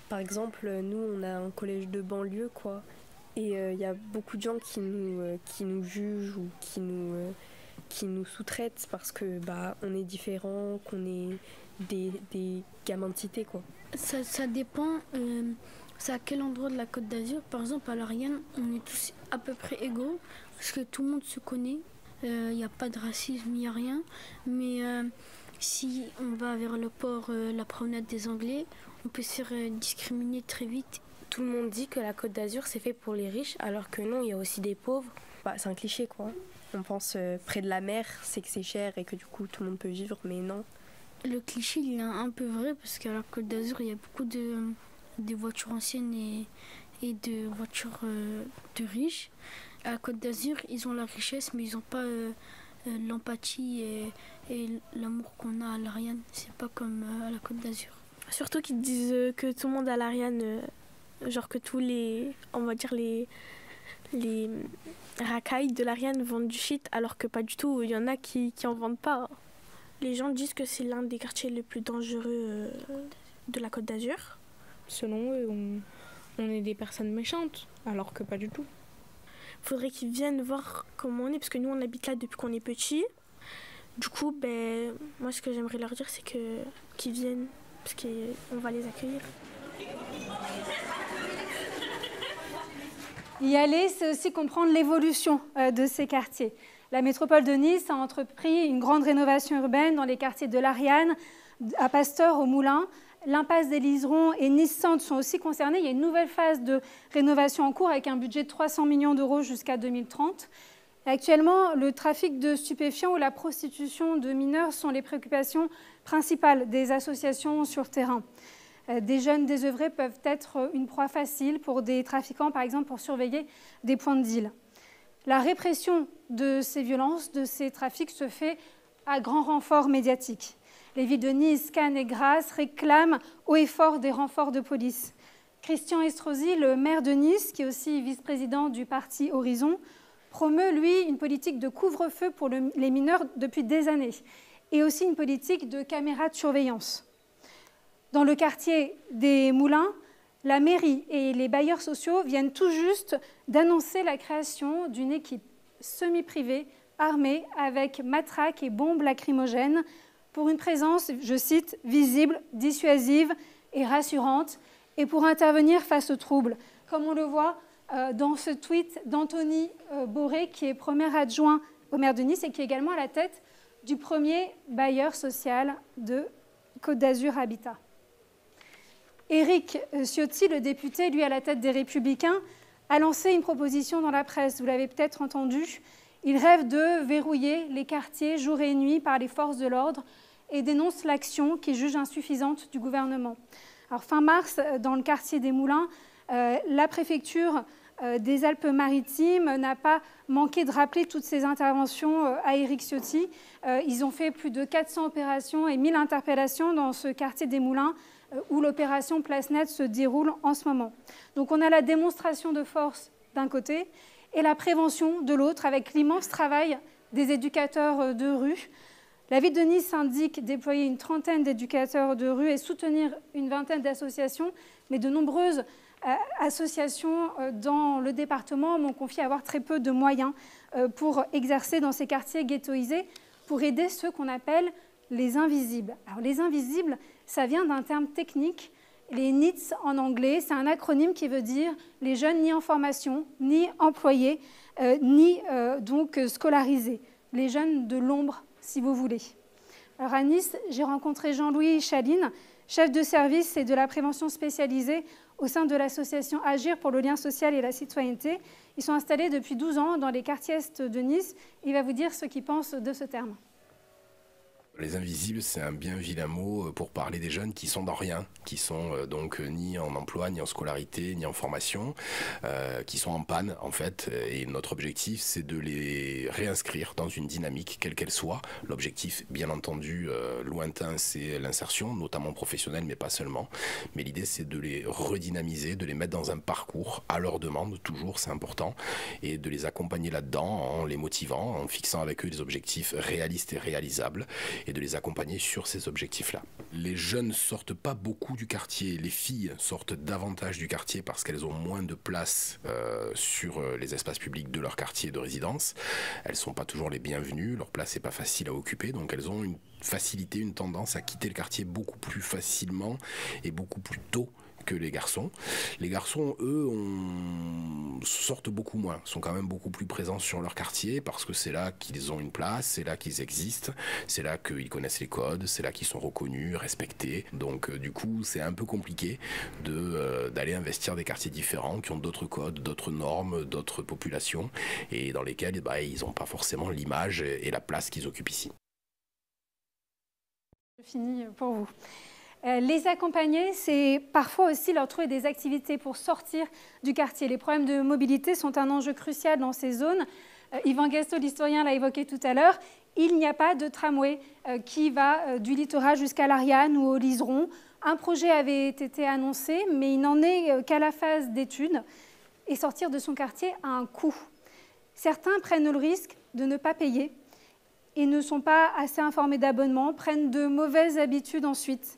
Par exemple, nous, on a un collège de banlieue, quoi. Et il y a beaucoup de gens qui nous jugent ou qui nous sous-traitent parce que on est différents, qu'on est des gamins de cité, quoi. Ça dépend, c'est à quel endroit de la Côte d'Azur. Par exemple, à Lauriane, on est tous à peu près égaux parce que tout le monde se connaît. Il n'y a pas de racisme, il n'y a rien. Mais si on va vers le port, la promenade des Anglais, on peut se faire discriminer très vite. Tout le monde dit que la Côte d'Azur c'est fait pour les riches, alors que non, il y a aussi des pauvres. C'est un cliché, quoi. On pense près de la mer, c'est que c'est cher et que du coup tout le monde peut vivre, mais non. Le cliché, il est un peu vrai parce qu'à la Côte d'Azur, il y a beaucoup de voitures anciennes et de voitures de riches. À la Côte d'Azur, ils ont la richesse, mais ils n'ont pas l'empathie et l'amour qu'on a à l'Ariane. C'est pas comme à la Côte d'Azur. Surtout qu'ils disent que tout le monde à l'Ariane, genre que tous les, on va dire les racailles de l'Ariane vendent du shit, alors que pas du tout, il y en a qui en vendent pas. Les gens disent que c'est l'un des quartiers les plus dangereux de la Côte d'Azur. Selon eux, on est des personnes méchantes, alors que pas du tout. Faudrait qu'ils viennent voir comment on est, parce que nous on habite là depuis qu'on est petit. Du coup, moi ce que j'aimerais leur dire, c'est qu'ils viennent, parce qu'on va les accueillir. Y aller, c'est aussi comprendre l'évolution de ces quartiers. La métropole de Nice a entrepris une grande rénovation urbaine dans les quartiers de l'Ariane, à Pasteur, au Moulin. L'impasse des Liserons et Nice-Centre sont aussi concernés. Il y a une nouvelle phase de rénovation en cours avec un budget de 300 millions d'euros jusqu'à 2030. Et actuellement, le trafic de stupéfiants ou la prostitution de mineurs sont les préoccupations principales des associations sur terrain. Des jeunes désœuvrés peuvent être une proie facile pour des trafiquants, par exemple pour surveiller des points de deal. La répression de ces violences, de ces trafics, se fait à grand renfort médiatique. Les villes de Nice, Cannes et Grasse réclament haut et fort des renforts de police. Christian Estrosi, le maire de Nice, qui est aussi vice-président du parti Horizon, promeut, lui, une politique de couvre-feu pour les mineurs depuis des années et aussi une politique de caméras de surveillance. Dans le quartier des Moulins, la mairie et les bailleurs sociaux viennent tout juste d'annoncer la création d'une équipe semi-privée armée avec matraques et bombes lacrymogènes pour une présence, je cite, visible, dissuasive et rassurante et pour intervenir face aux troubles. Comme on le voit dans ce tweet d'Anthony Boré, qui est premier adjoint au maire de Nice et qui est également à la tête du premier bailleur social de Côte d'Azur Habitat. Éric Ciotti, le député, lui à la tête des Républicains, a lancé une proposition dans la presse, vous l'avez peut-être entendu. Il rêve de verrouiller les quartiers jour et nuit par les forces de l'ordre et dénonce l'action qu'il juge insuffisante du gouvernement. Alors, fin mars, dans le quartier des Moulins, la préfecture des Alpes-Maritimes n'a pas manqué de rappeler toutes ces interventions à Éric Ciotti. Ils ont fait plus de 400 opérations et 1000 interpellations dans ce quartier des Moulins où l'opération Place Nette se déroule en ce moment. Donc on a la démonstration de force d'un côté et la prévention de l'autre avec l'immense travail des éducateurs de rue. La ville de Nice indique déployer une trentaine d'éducateurs de rue et soutenir une vingtaine d'associations, mais de nombreuses associations dans le département m'ont confié avoir très peu de moyens pour exercer dans ces quartiers ghettoisés, pour aider ceux qu'on appelle les invisibles. Alors les invisibles, ça vient d'un terme technique, les NEETs en anglais, c'est un acronyme qui veut dire les jeunes ni en formation, ni employés, ni donc scolarisés, les jeunes de l'ombre, si vous voulez. Alors à Nice, j'ai rencontré Jean-Louis Chaline, chef de service et de la prévention spécialisée au sein de l'association Agir pour le lien social et la citoyenneté. Ils sont installés depuis 12 ans dans les quartiers est de Nice. Il va vous dire ce qu'il pense de ce terme. Les invisibles, c'est un bien vilain mot pour parler des jeunes qui sont dans rien, qui sont donc ni en emploi, ni en scolarité, ni en formation, qui sont en panne en fait. Et notre objectif, c'est de les réinscrire dans une dynamique, quelle qu'elle soit. L'objectif, bien entendu, lointain, c'est l'insertion, notamment professionnelle, mais pas seulement. Mais l'idée, c'est de les redynamiser, de les mettre dans un parcours à leur demande, toujours, c'est important, et de les accompagner là-dedans en les motivant, en fixant avec eux des objectifs réalistes et réalisables, et de les accompagner sur ces objectifs-là. Les jeunes sortent pas beaucoup du quartier, les filles sortent davantage du quartier parce qu'elles ont moins de place sur les espaces publics de leur quartier de résidence. Elles sont pas toujours les bienvenues, leur place n'est pas facile à occuper, donc elles ont une facilité, une tendance à quitter le quartier beaucoup plus facilement et beaucoup plus tôt que les garçons. Les garçons, eux, sortent beaucoup moins, sont quand même beaucoup plus présents sur leur quartier parce que c'est là qu'ils ont une place, c'est là qu'ils existent, c'est là qu'ils connaissent les codes, c'est là qu'ils sont reconnus, respectés. Donc du coup, c'est un peu compliqué d'aller investir des quartiers différents qui ont d'autres codes, d'autres normes, d'autres populations et dans lesquels ils n'ont pas forcément l'image et la place qu'ils occupent ici. Je finis pour vous. Les accompagner, c'est parfois aussi leur trouver des activités pour sortir du quartier. Les problèmes de mobilité sont un enjeu crucial dans ces zones. Yvan Gasto, l'historien, l'a évoqué tout à l'heure. Il n'y a pas de tramway qui va du littoral jusqu'à l'Ariane ou au Liseron. Un projet avait été annoncé, mais il n'en est qu'à la phase d'étude. Et sortir de son quartier a un coût. Certains prennent le risque de ne pas payer et ne sont pas assez informés d'abonnement, prennent de mauvaises habitudes ensuite.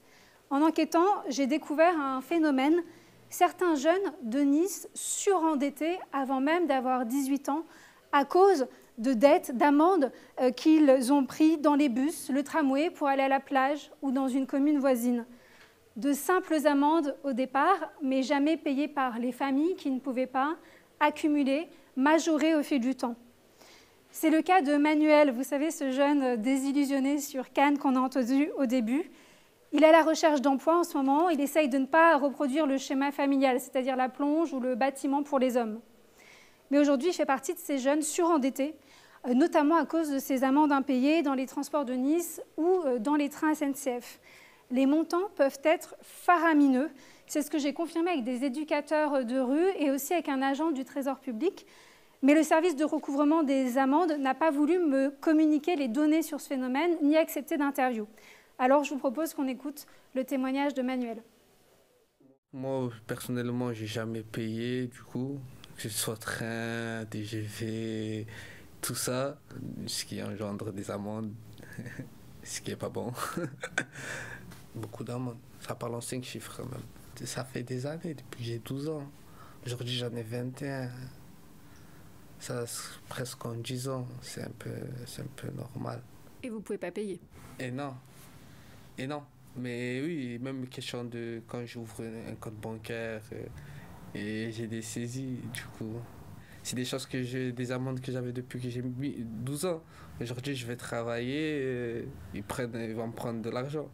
En enquêtant, j'ai découvert un phénomène. Certains jeunes de Nice surendettés avant même d'avoir 18 ans à cause de dettes, d'amendes qu'ils ont pris dans les bus, le tramway pour aller à la plage ou dans une commune voisine. De simples amendes au départ, mais jamais payées par les familles qui ne pouvaient pas, accumulées, majorées au fil du temps. C'est le cas de Manuel, vous savez, ce jeune désillusionné sur Cannes qu'on a entendu au début. Il est à la recherche d'emploi en ce moment. Il essaye de ne pas reproduire le schéma familial, c'est-à-dire la plonge ou le bâtiment pour les hommes. Mais aujourd'hui, il fait partie de ces jeunes surendettés, notamment à cause de ces amendes impayées dans les transports de Nice ou dans les trains SNCF. Les montants peuvent être faramineux. C'est ce que j'ai confirmé avec des éducateurs de rue et aussi avec un agent du Trésor public. Mais le service de recouvrement des amendes n'a pas voulu me communiquer les données sur ce phénomène ni accepter d'interview. Alors, je vous propose qu'on écoute le témoignage de Manuel. Moi, personnellement, j'ai jamais payé, du coup, que ce soit train, TGV, tout ça, ce qui engendre des amendes, ce qui est pas bon. Beaucoup d'amendes. Ça parle en 5 chiffres quand même. Ça fait des années, depuis que j'ai 12 ans. Aujourd'hui, j'en ai 21. Ça, presque en 10 ans, c'est un peu normal. Et vous pouvez pas payer? Et non. Mais oui, même question de quand j'ouvre un compte bancaire et j'ai des saisies, du coup. C'est des choses des amendes que j'avais depuis que j'ai 12 ans. Aujourd'hui, je vais travailler, ils vont me prendre de l'argent.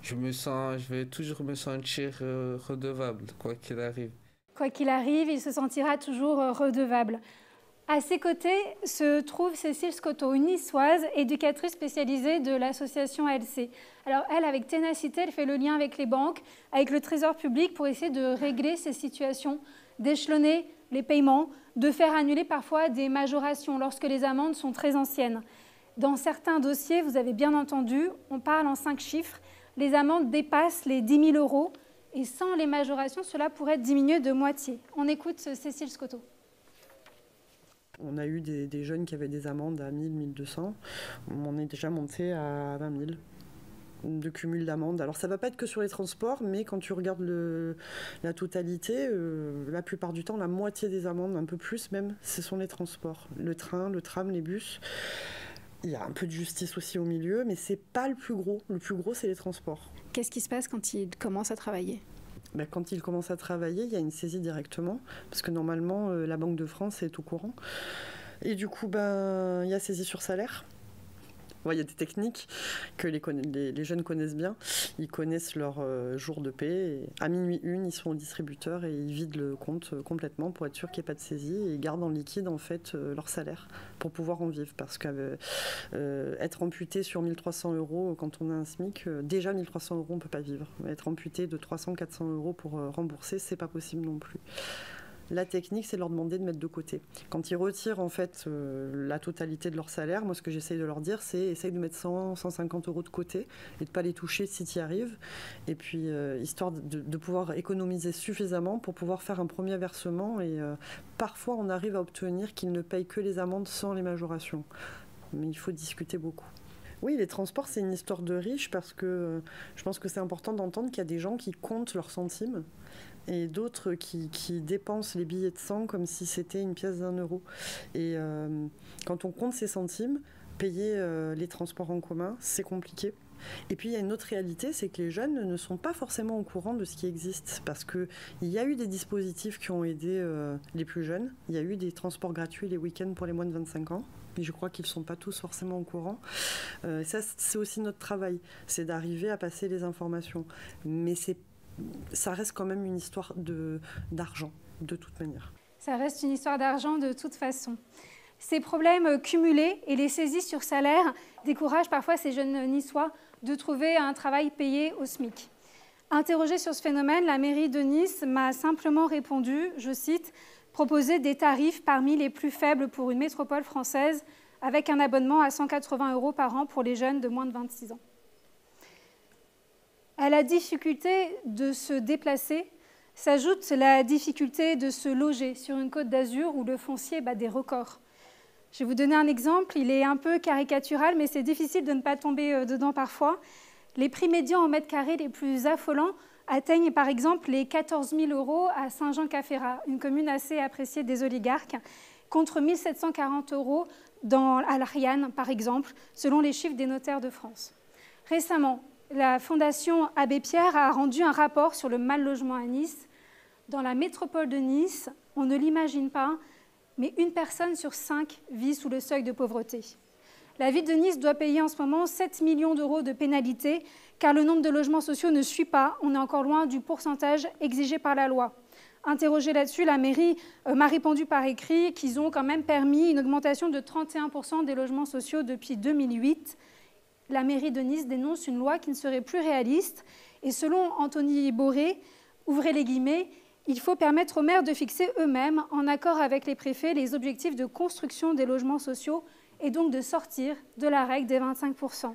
Je vais toujours me sentir redevable, quoi qu'il arrive. Quoi qu'il arrive, il se sentira toujours redevable. À ses côtés se trouve Cécile Scotto, une niçoise, éducatrice spécialisée de l'association ALC. Alors elle, avec ténacité, elle fait le lien avec les banques, avec le Trésor public pour essayer de régler ces situations, d'échelonner les paiements, de faire annuler parfois des majorations lorsque les amendes sont très anciennes. Dans certains dossiers, vous avez bien entendu, on parle en 5 chiffres, les amendes dépassent les 10 000 € et sans les majorations, cela pourrait diminuer de moitié. On écoute Cécile Scotto. On a eu des jeunes qui avaient des amendes à 1000, 1200. On est déjà monté à 20 000 de cumul d'amendes. Alors ça ne va pas être que sur les transports, mais quand tu regardes la totalité, la plupart du temps, la moitié des amendes, un peu plus même, ce sont les transports. Le train, le tram, les bus. Il y a un peu de justice aussi au milieu, mais ce n'est pas le plus gros. Le plus gros, c'est les transports. Qu'est-ce qui se passe quand ils commencent à travailler ? Quand il commence à travailler, il y a une saisie directement, parce que normalement, la Banque de France est au courant. Et du coup, il y a saisie sur salaire. Ouais, il y a des techniques que les jeunes connaissent bien. Ils connaissent leur jour de paie. Et à minuit 1, ils sont au distributeur et ils vident le compte complètement pour être sûr qu'il n'y ait pas de saisie. Et ils gardent en liquide en fait leur salaire pour pouvoir en vivre. Parce qu'être amputé sur 1 300 € quand on a un SMIC, déjà 1 300 € on ne peut pas vivre. Être amputé de 300-400 € pour rembourser, c'est pas possible non plus. La technique, c'est de leur demander de mettre de côté. Quand ils retirent en fait la totalité de leur salaire, moi ce que j'essaye de leur dire, c'est essaye de mettre 100-150 € de côté et de ne pas les toucher si tu y arrives. Et puis histoire de pouvoir économiser suffisamment pour pouvoir faire un premier versement. Et parfois on arrive à obtenir qu'ils ne payent que les amendes sans les majorations. Mais il faut discuter beaucoup. Oui, les transports, c'est une histoire de riche parce que je pense que c'est important d'entendre qu'il y a des gens qui comptent leurs centimes et d'autres qui dépensent les billets de 100 comme si c'était une pièce d'1 €. Et quand on compte ces centimes, payer les transports en commun, c'est compliqué. Et puis il y a une autre réalité, c'est que les jeunes ne sont pas forcément au courant de ce qui existe parce qu'il y a eu des dispositifs qui ont aidé les plus jeunes. Il y a eu des transports gratuits les week-ends pour les moins de 25 ans. Et je crois qu'ils ne sont pas tous forcément au courant. Ça, c'est aussi notre travail, c'est d'arriver à passer les informations. Mais ça reste quand même une histoire d'argent, de toute manière. Ça reste une histoire d'argent de toute façon. Ces problèmes cumulés et les saisies sur salaire découragent parfois ces jeunes niçois de trouver un travail payé au SMIC. Interrogée sur ce phénomène, la mairie de Nice m'a simplement répondu, je cite, « Proposer des tarifs parmi les plus faibles pour une métropole française avec un abonnement à 180 € par an pour les jeunes de moins de 26 ans. » À la difficulté de se déplacer s'ajoute la difficulté de se loger sur une côte d'Azur où le foncier bat des records. Je vais vous donner un exemple, il est un peu caricatural, mais c'est difficile de ne pas tomber dedans parfois. Les prix médians au mètre carré les plus affolants atteignent par exemple les 14 000 € à Saint-Jean-Cap-Ferrat, une commune assez appréciée des oligarques, contre 1 740 € à l'Ariane, par exemple, selon les chiffres des notaires de France. Récemment, la Fondation Abbé Pierre a rendu un rapport sur le mal-logement à Nice. Dans la métropole de Nice, on ne l'imagine pas, mais 1 personne sur 5 vit sous le seuil de pauvreté. La ville de Nice doit payer en ce moment 7 millions € de pénalités, car le nombre de logements sociaux ne suit pas. On est encore loin du pourcentage exigé par la loi. Interrogée là-dessus, la mairie m'a répondu par écrit qu'ils ont quand même permis une augmentation de 31% des logements sociaux depuis 2008. La mairie de Nice dénonce une loi qui ne serait plus réaliste. Et selon Anthony Boré, ouvrez les guillemets, il faut permettre aux maires de fixer eux-mêmes, en accord avec les préfets, les objectifs de construction des logements sociaux et donc de sortir de la règle des 25%.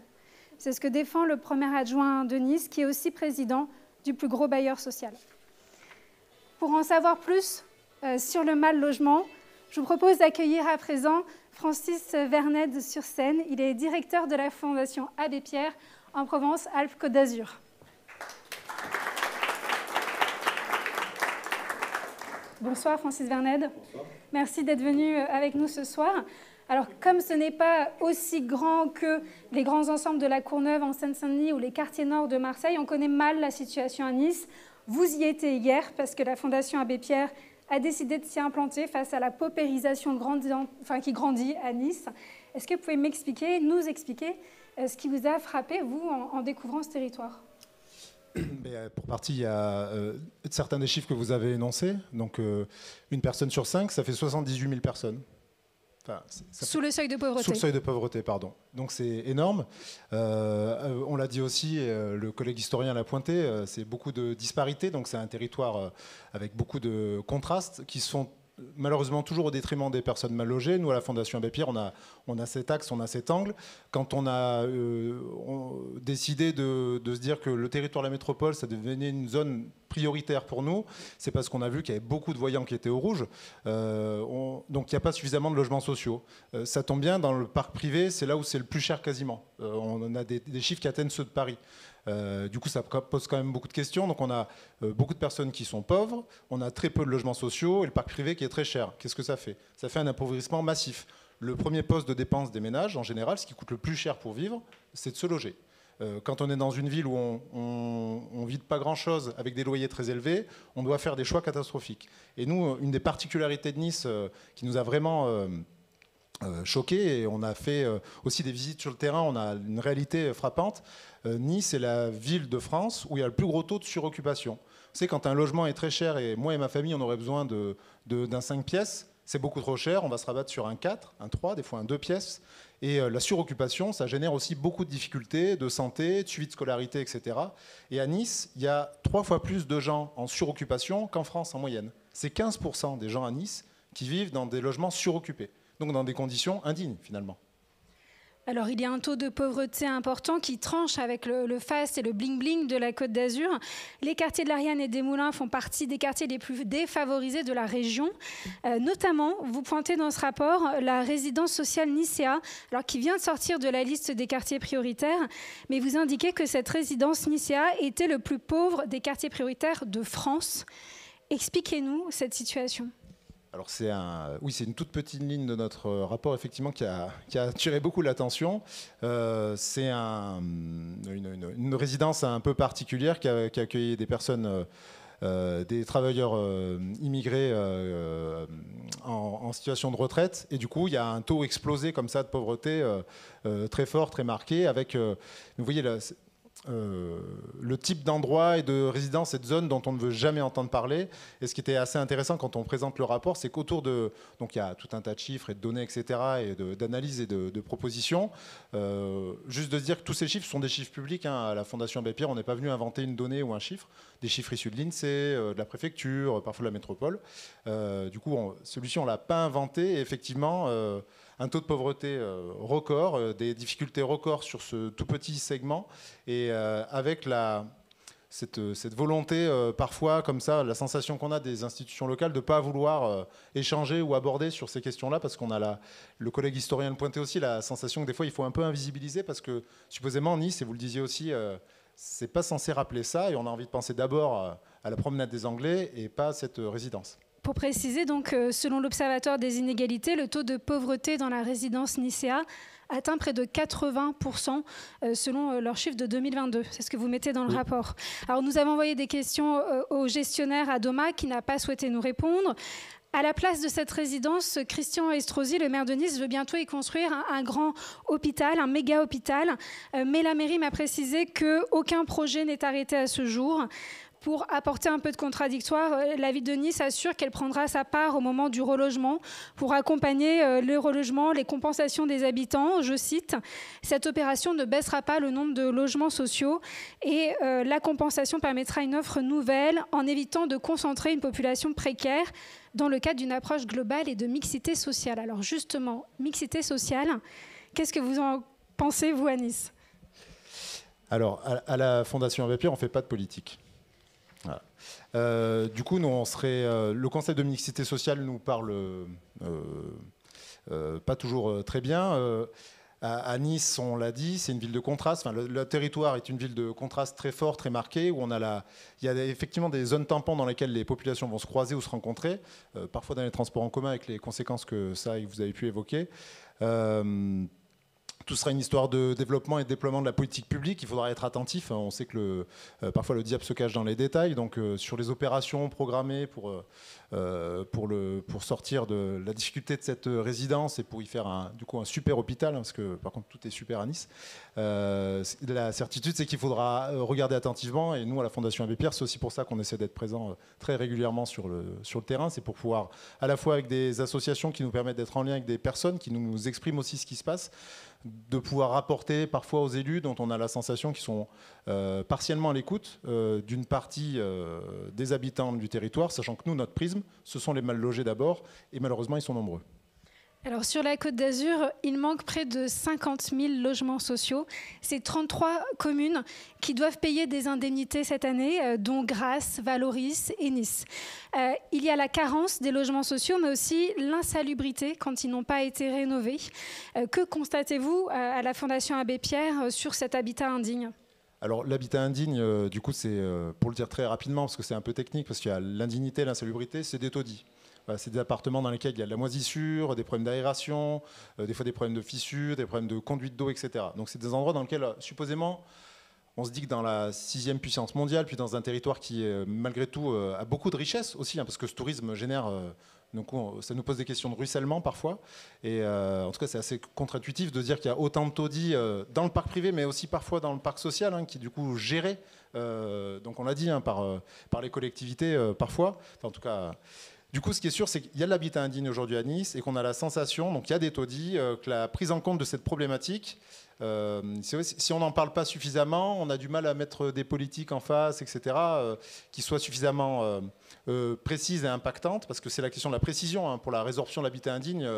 C'est ce que défend le premier adjoint de Nice, qui est aussi président du plus gros bailleur social. Pour en savoir plus sur le mal-logement, je vous propose d'accueillir à présent Francis Vernède sur scène. Il est directeur de la Fondation Abbé Pierre en Provence-Alpes-Côte d'Azur. Bonsoir Francis Vernède. Bonsoir. Merci d'être venu avec nous ce soir. Alors, comme ce n'est pas aussi grand que les grands ensembles de la Courneuve en Seine-Saint-Denis ou les quartiers nord de Marseille, on connaît mal la situation à Nice. Vous y étiez hier parce que la Fondation Abbé Pierre a décidé de s'y implanter face à la paupérisation qui grandit à Nice. Est-ce que vous pouvez nous expliquer ce qui vous a frappé, vous, en découvrant ce territoire ? Pour partie, il y a certains des chiffres que vous avez énoncés. Donc, 1 personne sur 5, ça fait 78 000 personnes. Enfin, sous le seuil de pauvreté. Sous le seuil de pauvreté, pardon. Donc c'est énorme. On l'a dit aussi, le collègue historien l'a pointé, c'est beaucoup de disparités. Donc c'est un territoire avec beaucoup de contrastes qui sont malheureusement toujours au détriment des personnes mal logées. Nous, à la Fondation Abbé Pierre, on a cet axe, on a cet angle. Quand on a décidé de se dire que le territoire de la métropole, ça devenait une zone prioritaire pour nous, c'est parce qu'on a vu qu'il y avait beaucoup de voyants qui étaient au rouge. Donc il n'y a pas suffisamment de logements sociaux. Ça tombe bien, dans le parc privé, c'est là où c'est le plus cher quasiment. On a des chiffres qui atteignent ceux de Paris. Du coup, ça pose quand même beaucoup de questions. Donc, on a beaucoup de personnes qui sont pauvres, on a très peu de logements sociaux et le parc privé qui est très cher. Qu'est-ce que ça fait ? Ça fait un appauvrissement massif. Le premier poste de dépense des ménages, en général, ce qui coûte le plus cher pour vivre, c'est de se loger. Quand on est dans une ville où on ne vit pas grand-chose avec des loyers très élevés, on doit faire des choix catastrophiques. Et nous, une des particularités de Nice qui nous a vraiment choqués et on a fait aussi des visites sur le terrain. On a une réalité frappante. Nice est la ville de France où il y a le plus gros taux de suroccupation. Vous savez, quand un logement est très cher et moi et ma famille on aurait besoin d'un 5 pièces, c'est beaucoup trop cher, on va se rabattre sur un 4, un 3, des fois un 2 pièces. Et la suroccupation, ça génère aussi beaucoup de difficultés de santé, de suivi de scolarité, etc. Et à Nice, il y a 3 fois plus de gens en suroccupation qu'en France en moyenne. C'est 15% des gens à Nice qui vivent dans des logements suroccupés, donc dans des conditions indignes finalement. Alors, il y a un taux de pauvreté important qui tranche avec le faste et le bling-bling de la Côte d'Azur. Les quartiers de l'Ariane et des Moulins font partie des quartiers les plus défavorisés de la région. Notamment, vous pointez dans ce rapport la résidence sociale Nicéa, alors qui vient de sortir de la liste des quartiers prioritaires, mais vous indiquez que cette résidence Nicéa était le plus pauvre des quartiers prioritaires de France. Expliquez-nous cette situation. Alors c'est une toute petite ligne de notre rapport effectivement qui a attiré beaucoup l'attention. C'est une résidence un peu particulière qui a accueilli des personnes, des travailleurs immigrés en situation de retraite. Et du coup, il y a un taux explosé comme ça de pauvreté très fort, très marqué. Avec, vous voyez là, le type d'endroit et de résidence et de zone dont on ne veut jamais entendre parler. Et ce qui était assez intéressant quand on présente le rapport, c'est qu'autour de... Donc il y a tout un tas de chiffres et de données, etc., et d'analyses et de propositions. Juste de se dire que tous ces chiffres sont des chiffres publics. À la Fondation Abbé Pierre, on n'est pas venu inventer une donnée ou un chiffre. Des chiffres issus de l'INSEE, de la préfecture, parfois de la métropole. Du coup, celui-ci, on ne l'a pas inventé. Et effectivement... un taux de pauvreté record, des difficultés records sur ce tout petit segment, et avec cette volonté parfois, comme ça, la sensation qu'on a des institutions locales de ne pas vouloir échanger ou aborder sur ces questions-là, parce qu'on a le collègue historien le pointait aussi, la sensation que des fois il faut un peu invisibiliser, parce que supposément Nice, et vous le disiez aussi, c'est pas censé rappeler ça, et on a envie de penser d'abord à la promenade des Anglais et pas à cette résidence. Pour préciser, donc, selon l'Observatoire des inégalités, le taux de pauvreté dans la résidence Nicéa atteint près de 80% selon leurs chiffres de 2022. C'est ce que vous mettez dans le rapport. Alors, nous avons envoyé des questions au gestionnaire à Doma qui n'a pas souhaité nous répondre. À la place de cette résidence, Christian Estrosi, le maire de Nice, veut bientôt y construire un grand hôpital, un méga hôpital. Mais la mairie m'a précisé qu'aucun projet n'est arrêté à ce jour. Pour apporter un peu de contradictoire, la ville de Nice assure qu'elle prendra sa part au moment du relogement pour accompagner le relogement, les compensations des habitants. Je cite, « Cette opération ne baissera pas le nombre de logements sociaux et la compensation permettra une offre nouvelle en évitant de concentrer une population précaire dans le cadre d'une approche globale et de mixité sociale. » Alors justement, mixité sociale, qu'est-ce que vous en pensez, vous, à Nice ? Alors, à la Fondation Abbé Pierre, on ne fait pas de politique. Voilà. Du coup, nous, on serait, le concept de mixité sociale nous parle pas toujours très bien. À Nice, on l'a dit, c'est une ville de contraste. Enfin, le territoire est une ville de contraste très fort, très marqué, où il y a effectivement des zones tampons dans lesquelles les populations vont se croiser ou se rencontrer, parfois dans les transports en commun avec les conséquences que ça, vous avez pu évoquer. Tout sera une histoire de développement et de déploiement de la politique publique. Il faudra être attentif. On sait que parfois le diable se cache dans les détails. Donc sur les opérations programmées pour sortir de la difficulté de cette résidence et pour y faire un super hôpital, parce que par contre tout est super à Nice. La certitude, c'est qu'il faudra regarder attentivement. Et nous, à la Fondation Abbé Pierre, c'est aussi pour ça qu'on essaie d'être présent très régulièrement sur le terrain. C'est pour pouvoir, à la fois avec des associations qui nous permettent d'être en lien avec des personnes qui nous expriment aussi ce qui se passe, de pouvoir rapporter parfois aux élus dont on a la sensation qu'ils sont partiellement à l'écoute d'une partie des habitants du territoire, sachant que nous, notre prisme, ce sont les mal logés d'abord, et malheureusement, ils sont nombreux. Alors sur la Côte d'Azur, il manque près de 50 000 logements sociaux. C'est 33 communes qui doivent payer des indemnités cette année, dont Grasse, Valoris et Nice. Il y a la carence des logements sociaux, mais aussi l'insalubrité quand ils n'ont pas été rénovés. Que constatez-vous à la Fondation Abbé Pierre sur cet habitat indigne ? Alors l'habitat indigne, du coup, c'est, pour le dire très rapidement, parce que c'est un peu technique, parce qu'il y a l'indignité, l'insalubrité, c'est des taudis. C'est des appartements dans lesquels il y a de la moisissure, des problèmes d'aération, des fois des problèmes de fissures, des problèmes de conduite d'eau, etc. Donc c'est des endroits dans lesquels, supposément, on se dit que dans la 6e puissance mondiale, puis dans un territoire qui, malgré tout, a beaucoup de richesses aussi, parce que ce tourisme génère Donc ça nous pose des questions de ruissellement parfois. Et en tout cas, c'est assez contre-intuitif de dire qu'il y a autant de taudis dans le parc privé, mais aussi parfois dans le parc social, qui est du coup géré. Donc on l'a dit, par les collectivités parfois. Enfin, en tout cas... Du coup, ce qui est sûr, c'est qu'il y a de l'habitat indigne aujourd'hui à Nice et qu'on a la sensation, donc il y a des taudis, que la prise en compte de cette problématique, si on n'en parle pas suffisamment, on a du mal à mettre des politiques en face, etc., qui soient suffisamment précises et impactantes, parce que c'est la question de la précision. Pour la résorption de l'habitat indigne,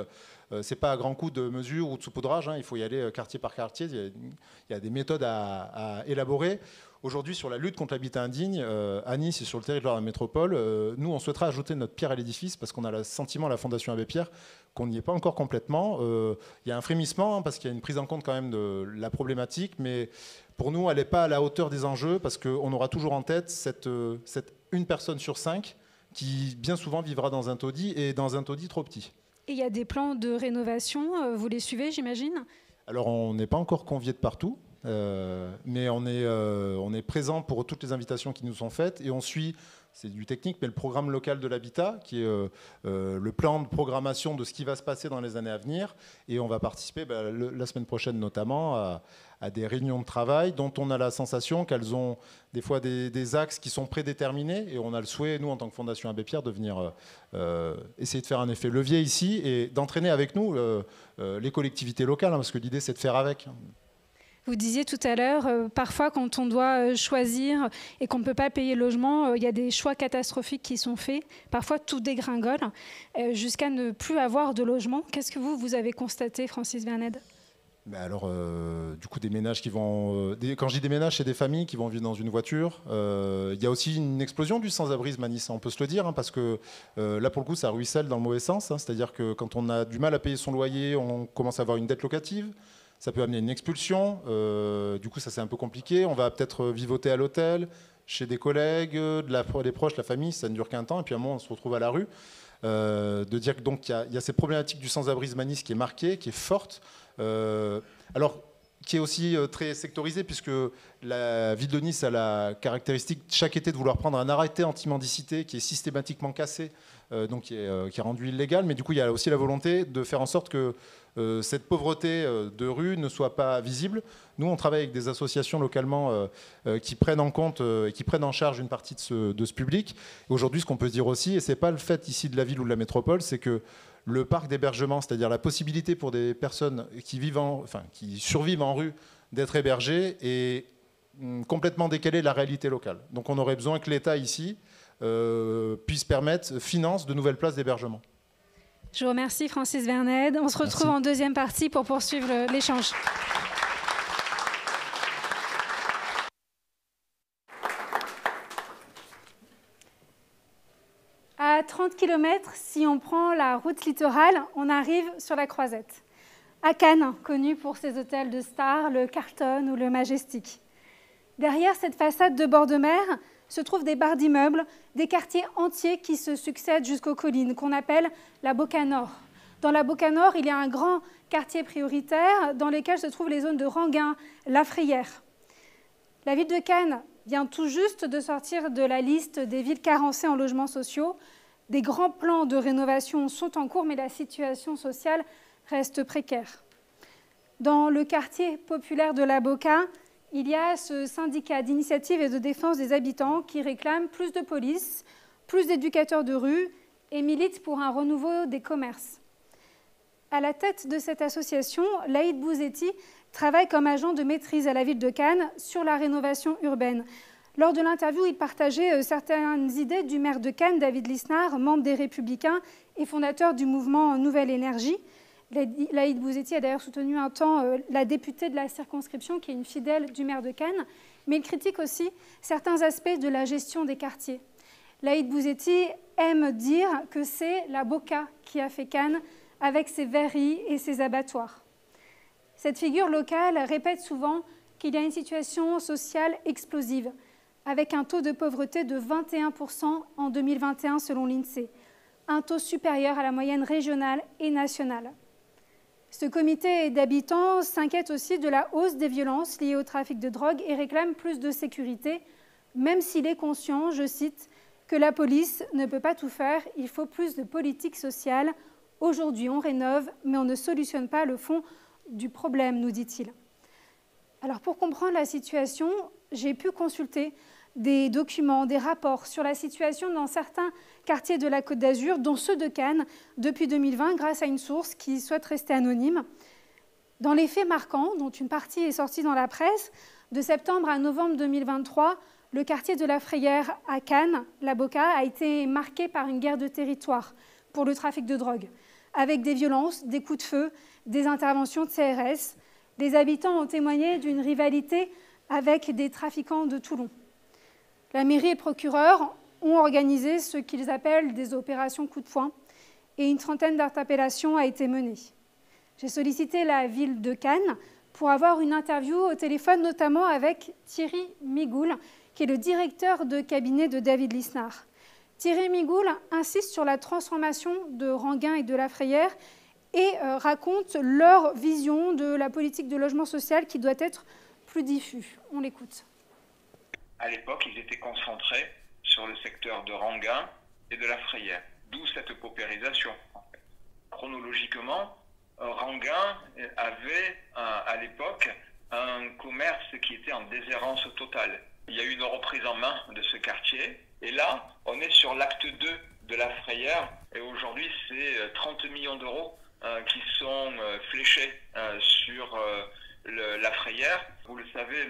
c'est pas à grands coups de mesure ou de saupoudrage, il faut y aller quartier par quartier, il y a des méthodes à élaborer. Aujourd'hui, sur la lutte contre l'habitat indigne, à Nice et sur le territoire de la métropole, nous, on souhaitera ajouter notre pierre à l'édifice parce qu'on a le sentiment à la Fondation Abbé Pierre qu'on n'y est pas encore complètement. Il y a un frémissement parce qu'il y a une prise en compte quand même de la problématique, mais pour nous, elle n'est pas à la hauteur des enjeux parce qu'on aura toujours en tête cette une personne sur 5 qui, bien souvent, vivra dans un taudis et dans un taudis trop petit. Et il y a des plans de rénovation, vous les suivez, j'imagine ? Alors, on n'est pas encore conviés de partout. Mais on est présent pour toutes les invitations qui nous sont faites et on suit, c'est du technique, mais le programme local de l'habitat qui est le plan de programmation de ce qui va se passer dans les années à venir et on va participer la semaine prochaine notamment à des réunions de travail dont on a la sensation qu'elles ont des fois des axes qui sont prédéterminés et on a le souhait, nous en tant que Fondation Abbé Pierre, de venir essayer de faire un effet levier ici et d'entraîner avec nous les collectivités locales parce que l'idée c'est de faire avec. Vous disiez tout à l'heure, parfois quand on doit choisir et qu'on ne peut pas payer le logement, il y a des choix catastrophiques qui sont faits. Parfois tout dégringole jusqu'à ne plus avoir de logement. Qu'est-ce que vous avez constaté, Francis Vernède ? Alors, du coup, des ménages qui vont... quand je dis des ménages, c'est des familles qui vont vivre dans une voiture. Il y a aussi une explosion du sans-abrisme à Nice, on peut se le dire, parce que là, pour le coup, ça ruisselle dans le mauvais sens. C'est-à-dire que quand on a du mal à payer son loyer, on commence à avoir une dette locative. Ça peut amener une expulsion. Du coup, ça, c'est un peu compliqué. On va peut-être vivoter à l'hôtel, chez des collègues, des proches, la famille. Ça ne dure qu'un temps. Et puis, à un moment, on se retrouve à la rue. De dire que donc il y a cette problématique du sans-abrisme à Nice qui est marquée, qui est forte. Alors, qui est aussi très sectorisée, puisque la ville de Nice a la caractéristique chaque été de vouloir prendre un arrêté anti-mendicité qui est systématiquement cassé, donc qui est rendu illégal. Mais du coup, il y a aussi la volonté de faire en sorte que cette pauvreté de rue ne soit pas visible. Nous, on travaille avec des associations localement qui prennent en compte et qui prennent en charge une partie de ce public. Aujourd'hui, ce qu'on peut se dire aussi, et ce n'est pas le fait ici de la ville ou de la métropole, c'est que le parc d'hébergement, c'est-à-dire la possibilité pour des personnes qui survivent en rue d'être hébergées, est complètement décalée de la réalité locale. Donc on aurait besoin que l'État ici finance de nouvelles places d'hébergement. Je vous remercie, Francis Vernède. On se retrouve en deuxième partie pour poursuivre l'échange. À 30 km, si on prend la route littorale, on arrive sur la Croisette. À Cannes, connu pour ses hôtels de stars, le Carlton ou le Majestic. Derrière cette façade de bord de mer se trouvent des barres d'immeubles, des quartiers entiers qui se succèdent jusqu'aux collines, qu'on appelle la Boca Nord. Dans la Boca Nord, il y a un grand quartier prioritaire dans lequel se trouvent les zones de Ranguin, La Frayère. La ville de Cannes vient tout juste de sortir de la liste des villes carencées en logements sociaux. Des grands plans de rénovation sont en cours, mais la situation sociale reste précaire. Dans le quartier populaire de la Boca, il y a ce syndicat d'initiative et de défense des habitants qui réclame plus de police, plus d'éducateurs de rue et milite pour un renouveau des commerces. À la tête de cette association, Laïd Bouzetti travaille comme agent de maîtrise à la ville de Cannes sur la rénovation urbaine. Lors de l'interview, il partageait certaines idées du maire de Cannes, David Lisnard, membre des Républicains et fondateur du mouvement Nouvelle Énergie. Laïd Bouzetti a d'ailleurs soutenu un temps la députée de la circonscription, qui est une fidèle du maire de Cannes, mais il critique aussi certains aspects de la gestion des quartiers. Laïd Bouzetti aime dire que c'est la Boca qui a fait Cannes avec ses verreries et ses abattoirs. Cette figure locale répète souvent qu'il y a une situation sociale explosive, avec un taux de pauvreté de 21% en 2021 selon l'INSEE, un taux supérieur à la moyenne régionale et nationale. Ce comité d'habitants s'inquiète aussi de la hausse des violences liées au trafic de drogue et réclame plus de sécurité, même s'il est conscient, je cite, que la police ne peut pas tout faire, il faut plus de politique sociale. Aujourd'hui, on rénove, mais on ne solutionne pas le fond du problème, nous dit-il. Alors pour comprendre la situation, j'ai pu consulter des documents, des rapports sur la situation dans certains quartiers de la Côte d'Azur, dont ceux de Cannes, depuis 2020, grâce à une source qui souhaite rester anonyme. Dans les faits marquants, dont une partie est sortie dans la presse, de septembre à novembre 2023, le quartier de la Frayère à Cannes, la Boca, a été marqué par une guerre de territoire pour le trafic de drogue, avec des violences, des coups de feu, des interventions de CRS. Les habitants ont témoigné d'une rivalité avec des trafiquants de Toulon. La mairie et le procureur ont organisé ce qu'ils appellent des opérations coup de poing et une trentaine d'interpellations a été menée. J'ai sollicité la ville de Cannes pour avoir une interview au téléphone, notamment avec Thierry Migoul, qui est le directeur de cabinet de David Lisnard. Thierry Migoul insiste sur la transformation de Ranguin et de la Frayère et raconte leur vision de la politique de logement social qui doit être plus diffuse. On l'écoute. À l'époque, ils étaient concentrés sur le secteur de Ranguin et de la Frayère, d'où cette paupérisation. En fait. Chronologiquement, Ranguin avait à l'époque un commerce qui était en déshérence totale. Il y a eu une reprise en main de ce quartier et là, on est sur l'acte 2 de la Frayère et aujourd'hui, c'est 30 millions d'euros qui sont fléchés sur la Frayère. Vous le savez,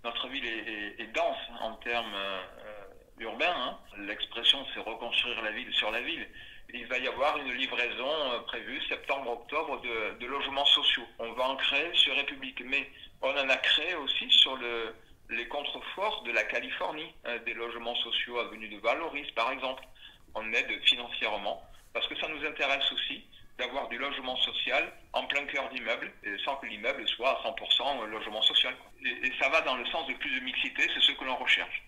notre ville est dense en termes urbains. Hein. L'expression, c'est reconstruire la ville sur la ville. Il va y avoir une livraison prévue septembre-octobre de logements sociaux. On va en créer sur République, mais on en a créé aussi sur les contreforts de la Californie, des logements sociaux avenue de Valoris, par exemple. On aide financièrement, parce que ça nous intéresse aussi d'avoir du logement social en plein cœur d'immeuble, sans que l'immeuble soit à 100% logement social. Et ça va dans le sens de plus de mixité, c'est ce que l'on recherche.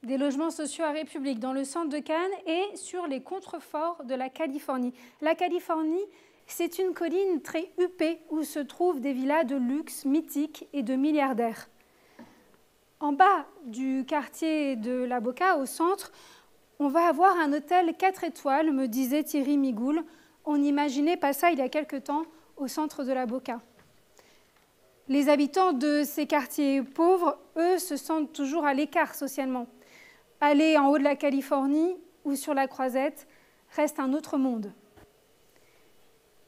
Des logements sociaux à République dans le centre de Cannes et sur les contreforts de la Californie. La Californie, c'est une colline très huppée où se trouvent des villas de luxe mythiques et de milliardaires. En bas du quartier de la Boca, au centre, on va avoir un hôtel 4 étoiles, me disait Thierry Migoul. On n'imaginait pas ça il y a quelque temps au centre de la Boca. Les habitants de ces quartiers pauvres, eux, se sentent toujours à l'écart socialement. Aller en haut de la Californie ou sur la Croisette reste un autre monde.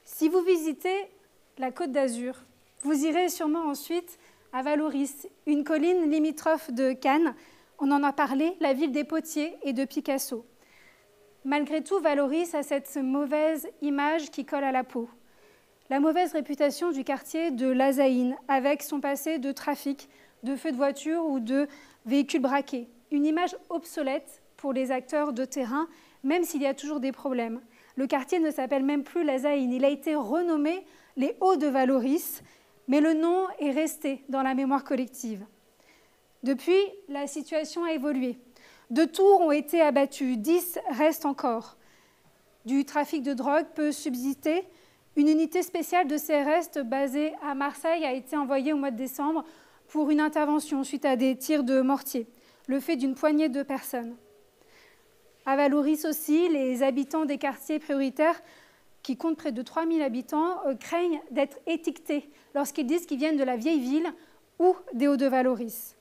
Si vous visitez la Côte d'Azur, vous irez sûrement ensuite à Valoris, une colline limitrophe de Cannes. On en a parlé, la ville des potiers et de Picasso. Malgré tout, Valoris a cette mauvaise image qui colle à la peau. La mauvaise réputation du quartier de Lazaïne, avec son passé de trafic, de feux de voiture ou de véhicules braqués. Une image obsolète pour les acteurs de terrain, même s'il y a toujours des problèmes. Le quartier ne s'appelle même plus Lazaïne. Il a été renommé les Hauts de Valoris, mais le nom est resté dans la mémoire collective. Depuis, la situation a évolué. 2 tours ont été abattues, 10 restent encore. Du trafic de drogue peut subsister. Une unité spéciale de CRS basée à Marseille a été envoyée au mois de décembre pour une intervention suite à des tirs de mortier, le fait d'une poignée de personnes. À Valoris aussi, les habitants des quartiers prioritaires, qui comptent près de 3000 habitants, craignent d'être étiquetés lorsqu'ils disent qu'ils viennent de la vieille ville ou des Hauts-de-Valoris.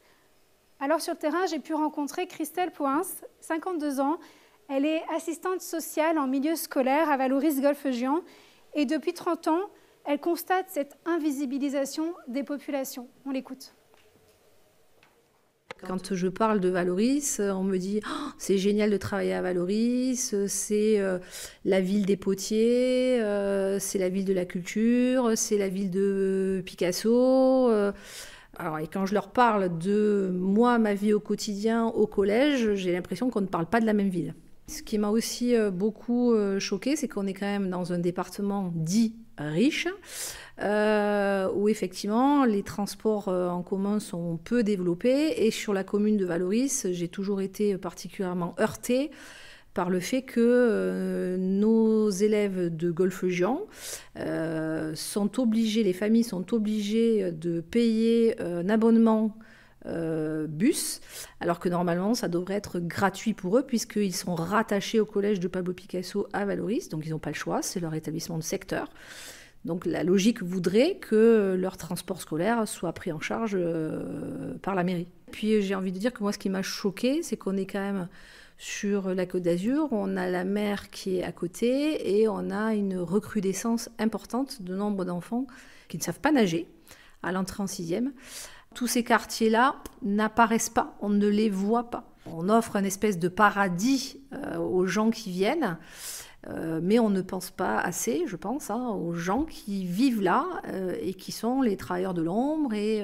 Alors sur le terrain, j'ai pu rencontrer Christelle Poins, 52 ans. Elle est assistante sociale en milieu scolaire à Valoris-Golfe-Juan et depuis 30 ans, elle constate cette invisibilisation des populations. On l'écoute. Quand je parle de Valoris, on me dit oh, « c'est génial de travailler à Valoris, c'est la ville des potiers, c'est la ville de la culture, c'est la ville de Picasso ». Alors, et quand je leur parle de moi, ma vie au quotidien, au collège, j'ai l'impression qu'on ne parle pas de la même ville. Ce qui m'a aussi beaucoup choquée, c'est qu'on est quand même dans un département dit riche, où effectivement les transports en commun sont peu développés. Et sur la commune de Valoris, j'ai toujours été particulièrement heurtée par le fait que nos élèves de Golfe-Juan sont obligés, les familles sont obligées de payer un abonnement bus, alors que normalement ça devrait être gratuit pour eux puisqu'ils sont rattachés au collège de Pablo Picasso à Vallauris, donc ils n'ont pas le choix, c'est leur établissement de secteur. Donc la logique voudrait que leur transport scolaire soit pris en charge par la mairie. Puis j'ai envie de dire que moi ce qui m'a choqué, c'est qu'on est quand même sur la Côte d'Azur, on a la mer qui est à côté et on a une recrudescence importante de nombre d'enfants qui ne savent pas nager à l'entrée en 6e. Tous ces quartiers-là n'apparaissent pas, on ne les voit pas. On offre une espèce de paradis aux gens qui viennent, mais on ne pense pas assez, je pense, aux gens qui vivent là et qui sont les travailleurs de l'ombre et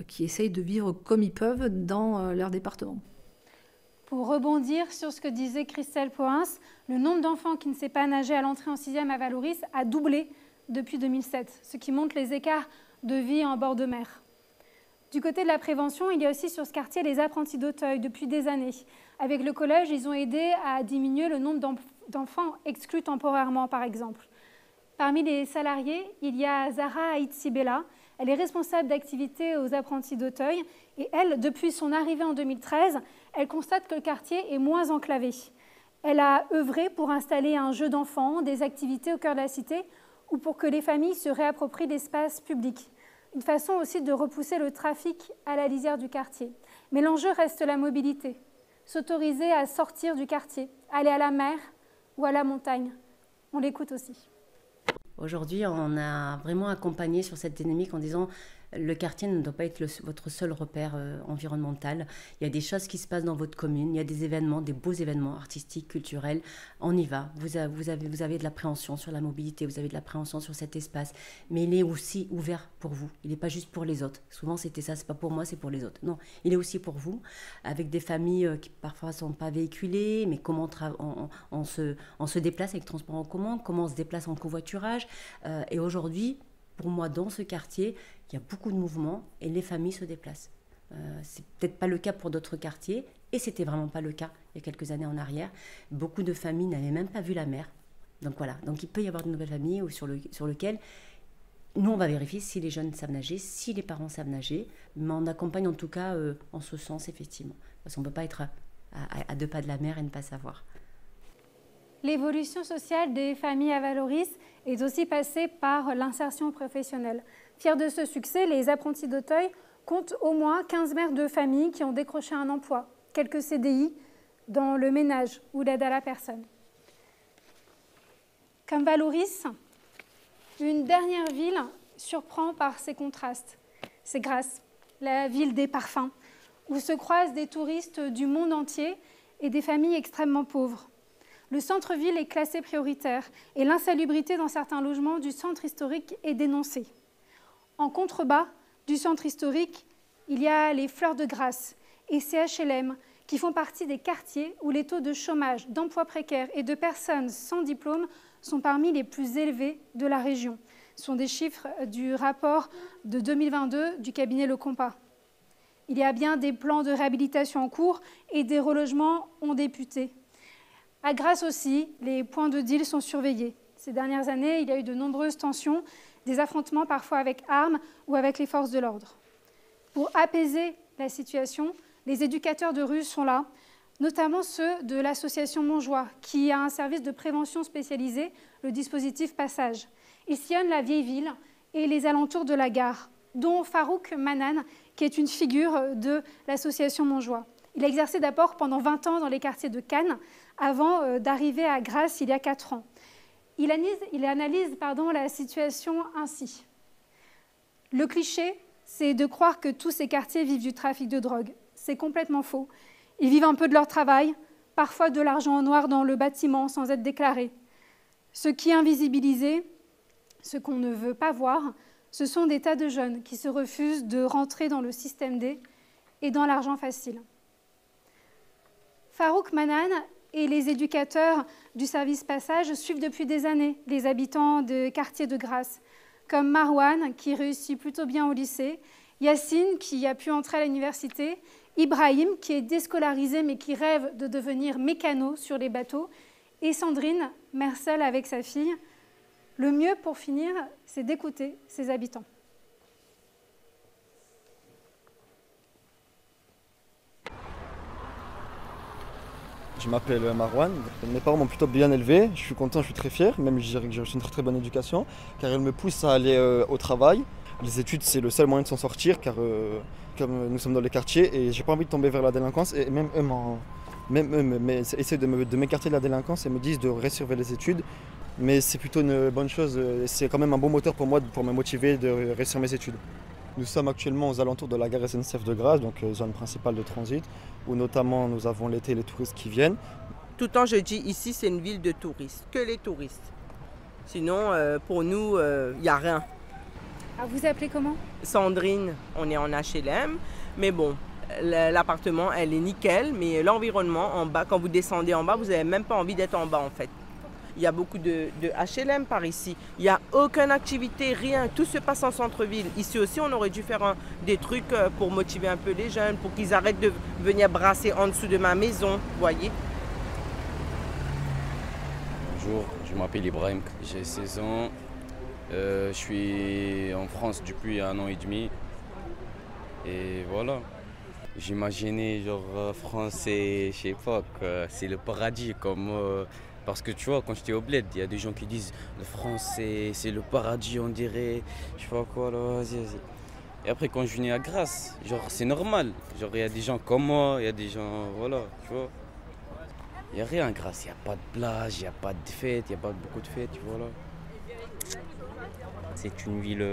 qui essayent de vivre comme ils peuvent dans leur département. Pour rebondir sur ce que disait Christelle Poins, le nombre d'enfants qui ne sait pas nager à l'entrée en 6e à Vallauris a doublé depuis 2007, ce qui montre les écarts de vie en bord de mer. Du côté de la prévention, il y a aussi sur ce quartier les apprentis d'Auteuil depuis des années. Avec le collège, ils ont aidé à diminuer le nombre d'enfants exclus temporairement, par exemple. Parmi les salariés, il y a Zahra Aïtsibella. Elle est responsable d'activités aux apprentis d'Auteuil et elle, depuis son arrivée en 2013, elle constate que le quartier est moins enclavé. Elle a œuvré pour installer un jeu d'enfants, des activités au cœur de la cité ou pour que les familles se réapproprient l'espace public. Une façon aussi de repousser le trafic à la lisière du quartier. Mais l'enjeu reste la mobilité. S'autoriser à sortir du quartier, aller à la mer ou à la montagne. On l'écoute aussi. Aujourd'hui, on a vraiment accompagné sur cette dynamique en disant le quartier ne doit pas être votre seul repère environnemental. Il y a des choses qui se passent dans votre commune, il y a des événements, des beaux événements artistiques, culturels. On y va. Vous avez de l'appréhension sur la mobilité, vous avez de l'appréhension sur cet espace. Mais il est aussi ouvert pour vous. Il n'est pas juste pour les autres. Souvent, c'était ça, c'est pas pour moi, c'est pour les autres. Non, il est aussi pour vous, avec des familles qui parfois ne sont pas véhiculées, mais comment on se déplace avec le transport en commun, comment on se déplace en covoiturage. Et aujourd'hui, pour moi, dans ce quartier, il y a beaucoup de mouvements et les familles se déplacent. C'est peut-être pas le cas pour d'autres quartiers, et c'était vraiment pas le cas il y a quelques années en arrière. Beaucoup de familles n'avaient même pas vu la mer. Donc voilà, donc il peut y avoir de nouvelles familles sur lesquelles nous, on va vérifier si les jeunes savent nager, si les parents savent nager, mais on accompagne en tout cas en ce sens, effectivement. Parce qu'on ne peut pas être à 2 pas de la mer et ne pas savoir. L'évolution sociale des familles à Vallauris est aussi passée par l'insertion professionnelle. Fiers de ce succès, les apprentis d'Auteuil comptent au moins 15 mères de famille qui ont décroché un emploi, quelques CDI dans le ménage ou l'aide à la personne. Comme Vallauris, une dernière ville surprend par ses contrastes. C'est Grasse, la ville des parfums, où se croisent des touristes du monde entier et des familles extrêmement pauvres. Le centre-ville est classé prioritaire et l'insalubrité dans certains logements du centre historique est dénoncée. En contrebas du centre historique, il y a les Fleurs de Grasse et CHLM qui font partie des quartiers où les taux de chômage, d'emplois précaires et de personnes sans diplôme sont parmi les plus élevés de la région. Ce sont des chiffres du rapport de 2022 du cabinet Le Compas. Il y a bien des plans de réhabilitation en cours et des relogements ont débuté. À Grasse aussi, les points de deal sont surveillés. Ces dernières années, il y a eu de nombreuses tensions, des affrontements parfois avec armes ou avec les forces de l'ordre. Pour apaiser la situation, les éducateurs de rue sont là, notamment ceux de l'association Montjoie, qui a un service de prévention spécialisé, le dispositif Passage. Ils sillonnent la vieille ville et les alentours de la gare, dont Farouk Manan, qui est une figure de l'association Montjoie. Il a exercé d'abord pendant 20 ans dans les quartiers de Cannes, avant d'arriver à Grasse il y a 4 ans. Il analyse la situation ainsi. Le cliché, c'est de croire que tous ces quartiers vivent du trafic de drogue. C'est complètement faux. Ils vivent un peu de leur travail, parfois de l'argent en noir dans le bâtiment sans être déclaré. Ce qui est invisibilisé, ce qu'on ne veut pas voir, ce sont des tas de jeunes qui se refusent de rentrer dans le système D et dans l'argent facile. Farouk Manan et les éducateurs du service Passage suivent depuis des années les habitants des quartiers de Grasse, comme Marwan, qui réussit plutôt bien au lycée, Yacine, qui a pu entrer à l'université, Ibrahim, qui est déscolarisé mais qui rêve de devenir mécano sur les bateaux, et Sandrine, mère seule avec sa fille. Le mieux, pour finir, c'est d'écouter ses habitants. Je m'appelle Marwan. Mes parents m'ont plutôt bien élevé. Je suis content, je suis très fier. Même je dirais que j'ai reçu une très bonne éducation, car elle me pousse à aller au travail. Les études, c'est le seul moyen de s'en sortir, car comme nous sommes dans les quartiers, et j'ai pas envie de tomber vers la délinquance. Et même eux essaient de m'écarter de la délinquance et me disent de réserver les études. Mais c'est plutôt une bonne chose. C'est quand même un bon moteur pour moi pour me motiver de réussir mes études. Nous sommes actuellement aux alentours de la gare SNCF de Grasse, donc zone principale de transit, où notamment nous avons l'été les touristes qui viennent. Tout le temps je dis ici c'est une ville de touristes, que les touristes. Sinon pour nous il n'y a rien. Ah, vous appelez comment? Sandrine, on est en HLM, mais bon, l'appartement elle est nickel, mais l'environnement en bas, quand vous descendez en bas, vous n'avez même pas envie d'être en bas en fait. Il y a beaucoup de HLM par ici. Il n'y a aucune activité, rien. Tout se passe en centre-ville. Ici aussi, on aurait dû faire des trucs pour motiver un peu les jeunes, pour qu'ils arrêtent de venir brasser en dessous de ma maison, vous voyez. Bonjour, je m'appelle Ibrahim, j'ai 16 ans. Je suis en France depuis 1 an et demi. Et voilà. J'imaginais genre France, c'est, je sais pas, c'est le paradis comme... Parce que tu vois, quand j'étais au bled, il y a des gens qui disent la France c'est le paradis, on dirait, je sais pas quoi, là, vas-y. Et après, quand je venais à Grasse, genre c'est normal. Genre il y a des gens comme moi, il y a des gens, voilà, tu vois. Il n'y a rien à Grasse, il n'y a pas de plage, il n'y a pas de fêtes, il n'y a pas beaucoup de fêtes, voilà. C'est une ville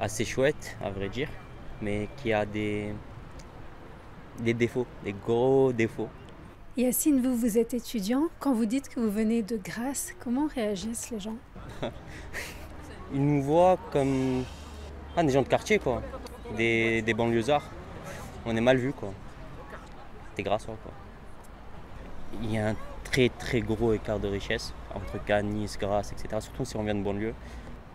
assez chouette, à vrai dire, mais qui a des défauts, des gros défauts. Yacine, vous êtes étudiant. Quand vous dites que vous venez de Grasse, comment réagissent les gens? Ils nous voient comme des gens de quartier, quoi. Des banlieusards. On est mal vus, quoi. Des Grassois, quoi. Il y a un très gros écart de richesse entre Cannes, Nice, Grasse, etc. Surtout si on vient de banlieue.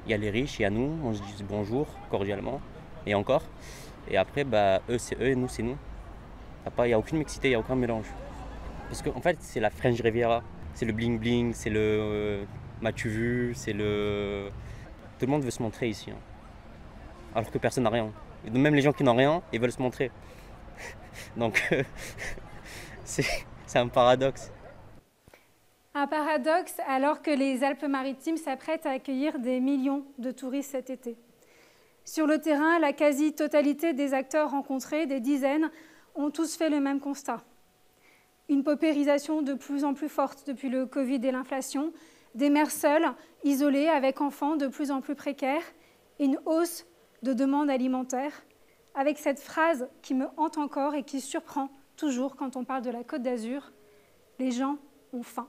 Il y a les riches, il y a nous, on se dit bonjour cordialement, et encore. Et après, eux c'est eux et nous c'est nous. Il n'y a aucune mixité, il n'y a aucun mélange. Parce qu'en fait, c'est la French Riviera, c'est le bling bling, c'est le m'as-tu vu, c'est le... Tout le monde veut se montrer ici, hein. Alors que personne n'a rien. Et même les gens qui n'ont rien, ils veulent se montrer. Donc, c'est un paradoxe. Un paradoxe alors que les Alpes-Maritimes s'apprêtent à accueillir des millions de touristes cet été. Sur le terrain, la quasi-totalité des acteurs rencontrés, des dizaines, ont tous fait le même constat. Une paupérisation de plus en plus forte depuis le Covid et l'inflation, des mères seules, isolées, avec enfants de plus en plus précaires, et une hausse de demandes alimentaires, avec cette phrase qui me hante encore et qui surprend toujours quand on parle de la Côte d'Azur, les gens ont faim.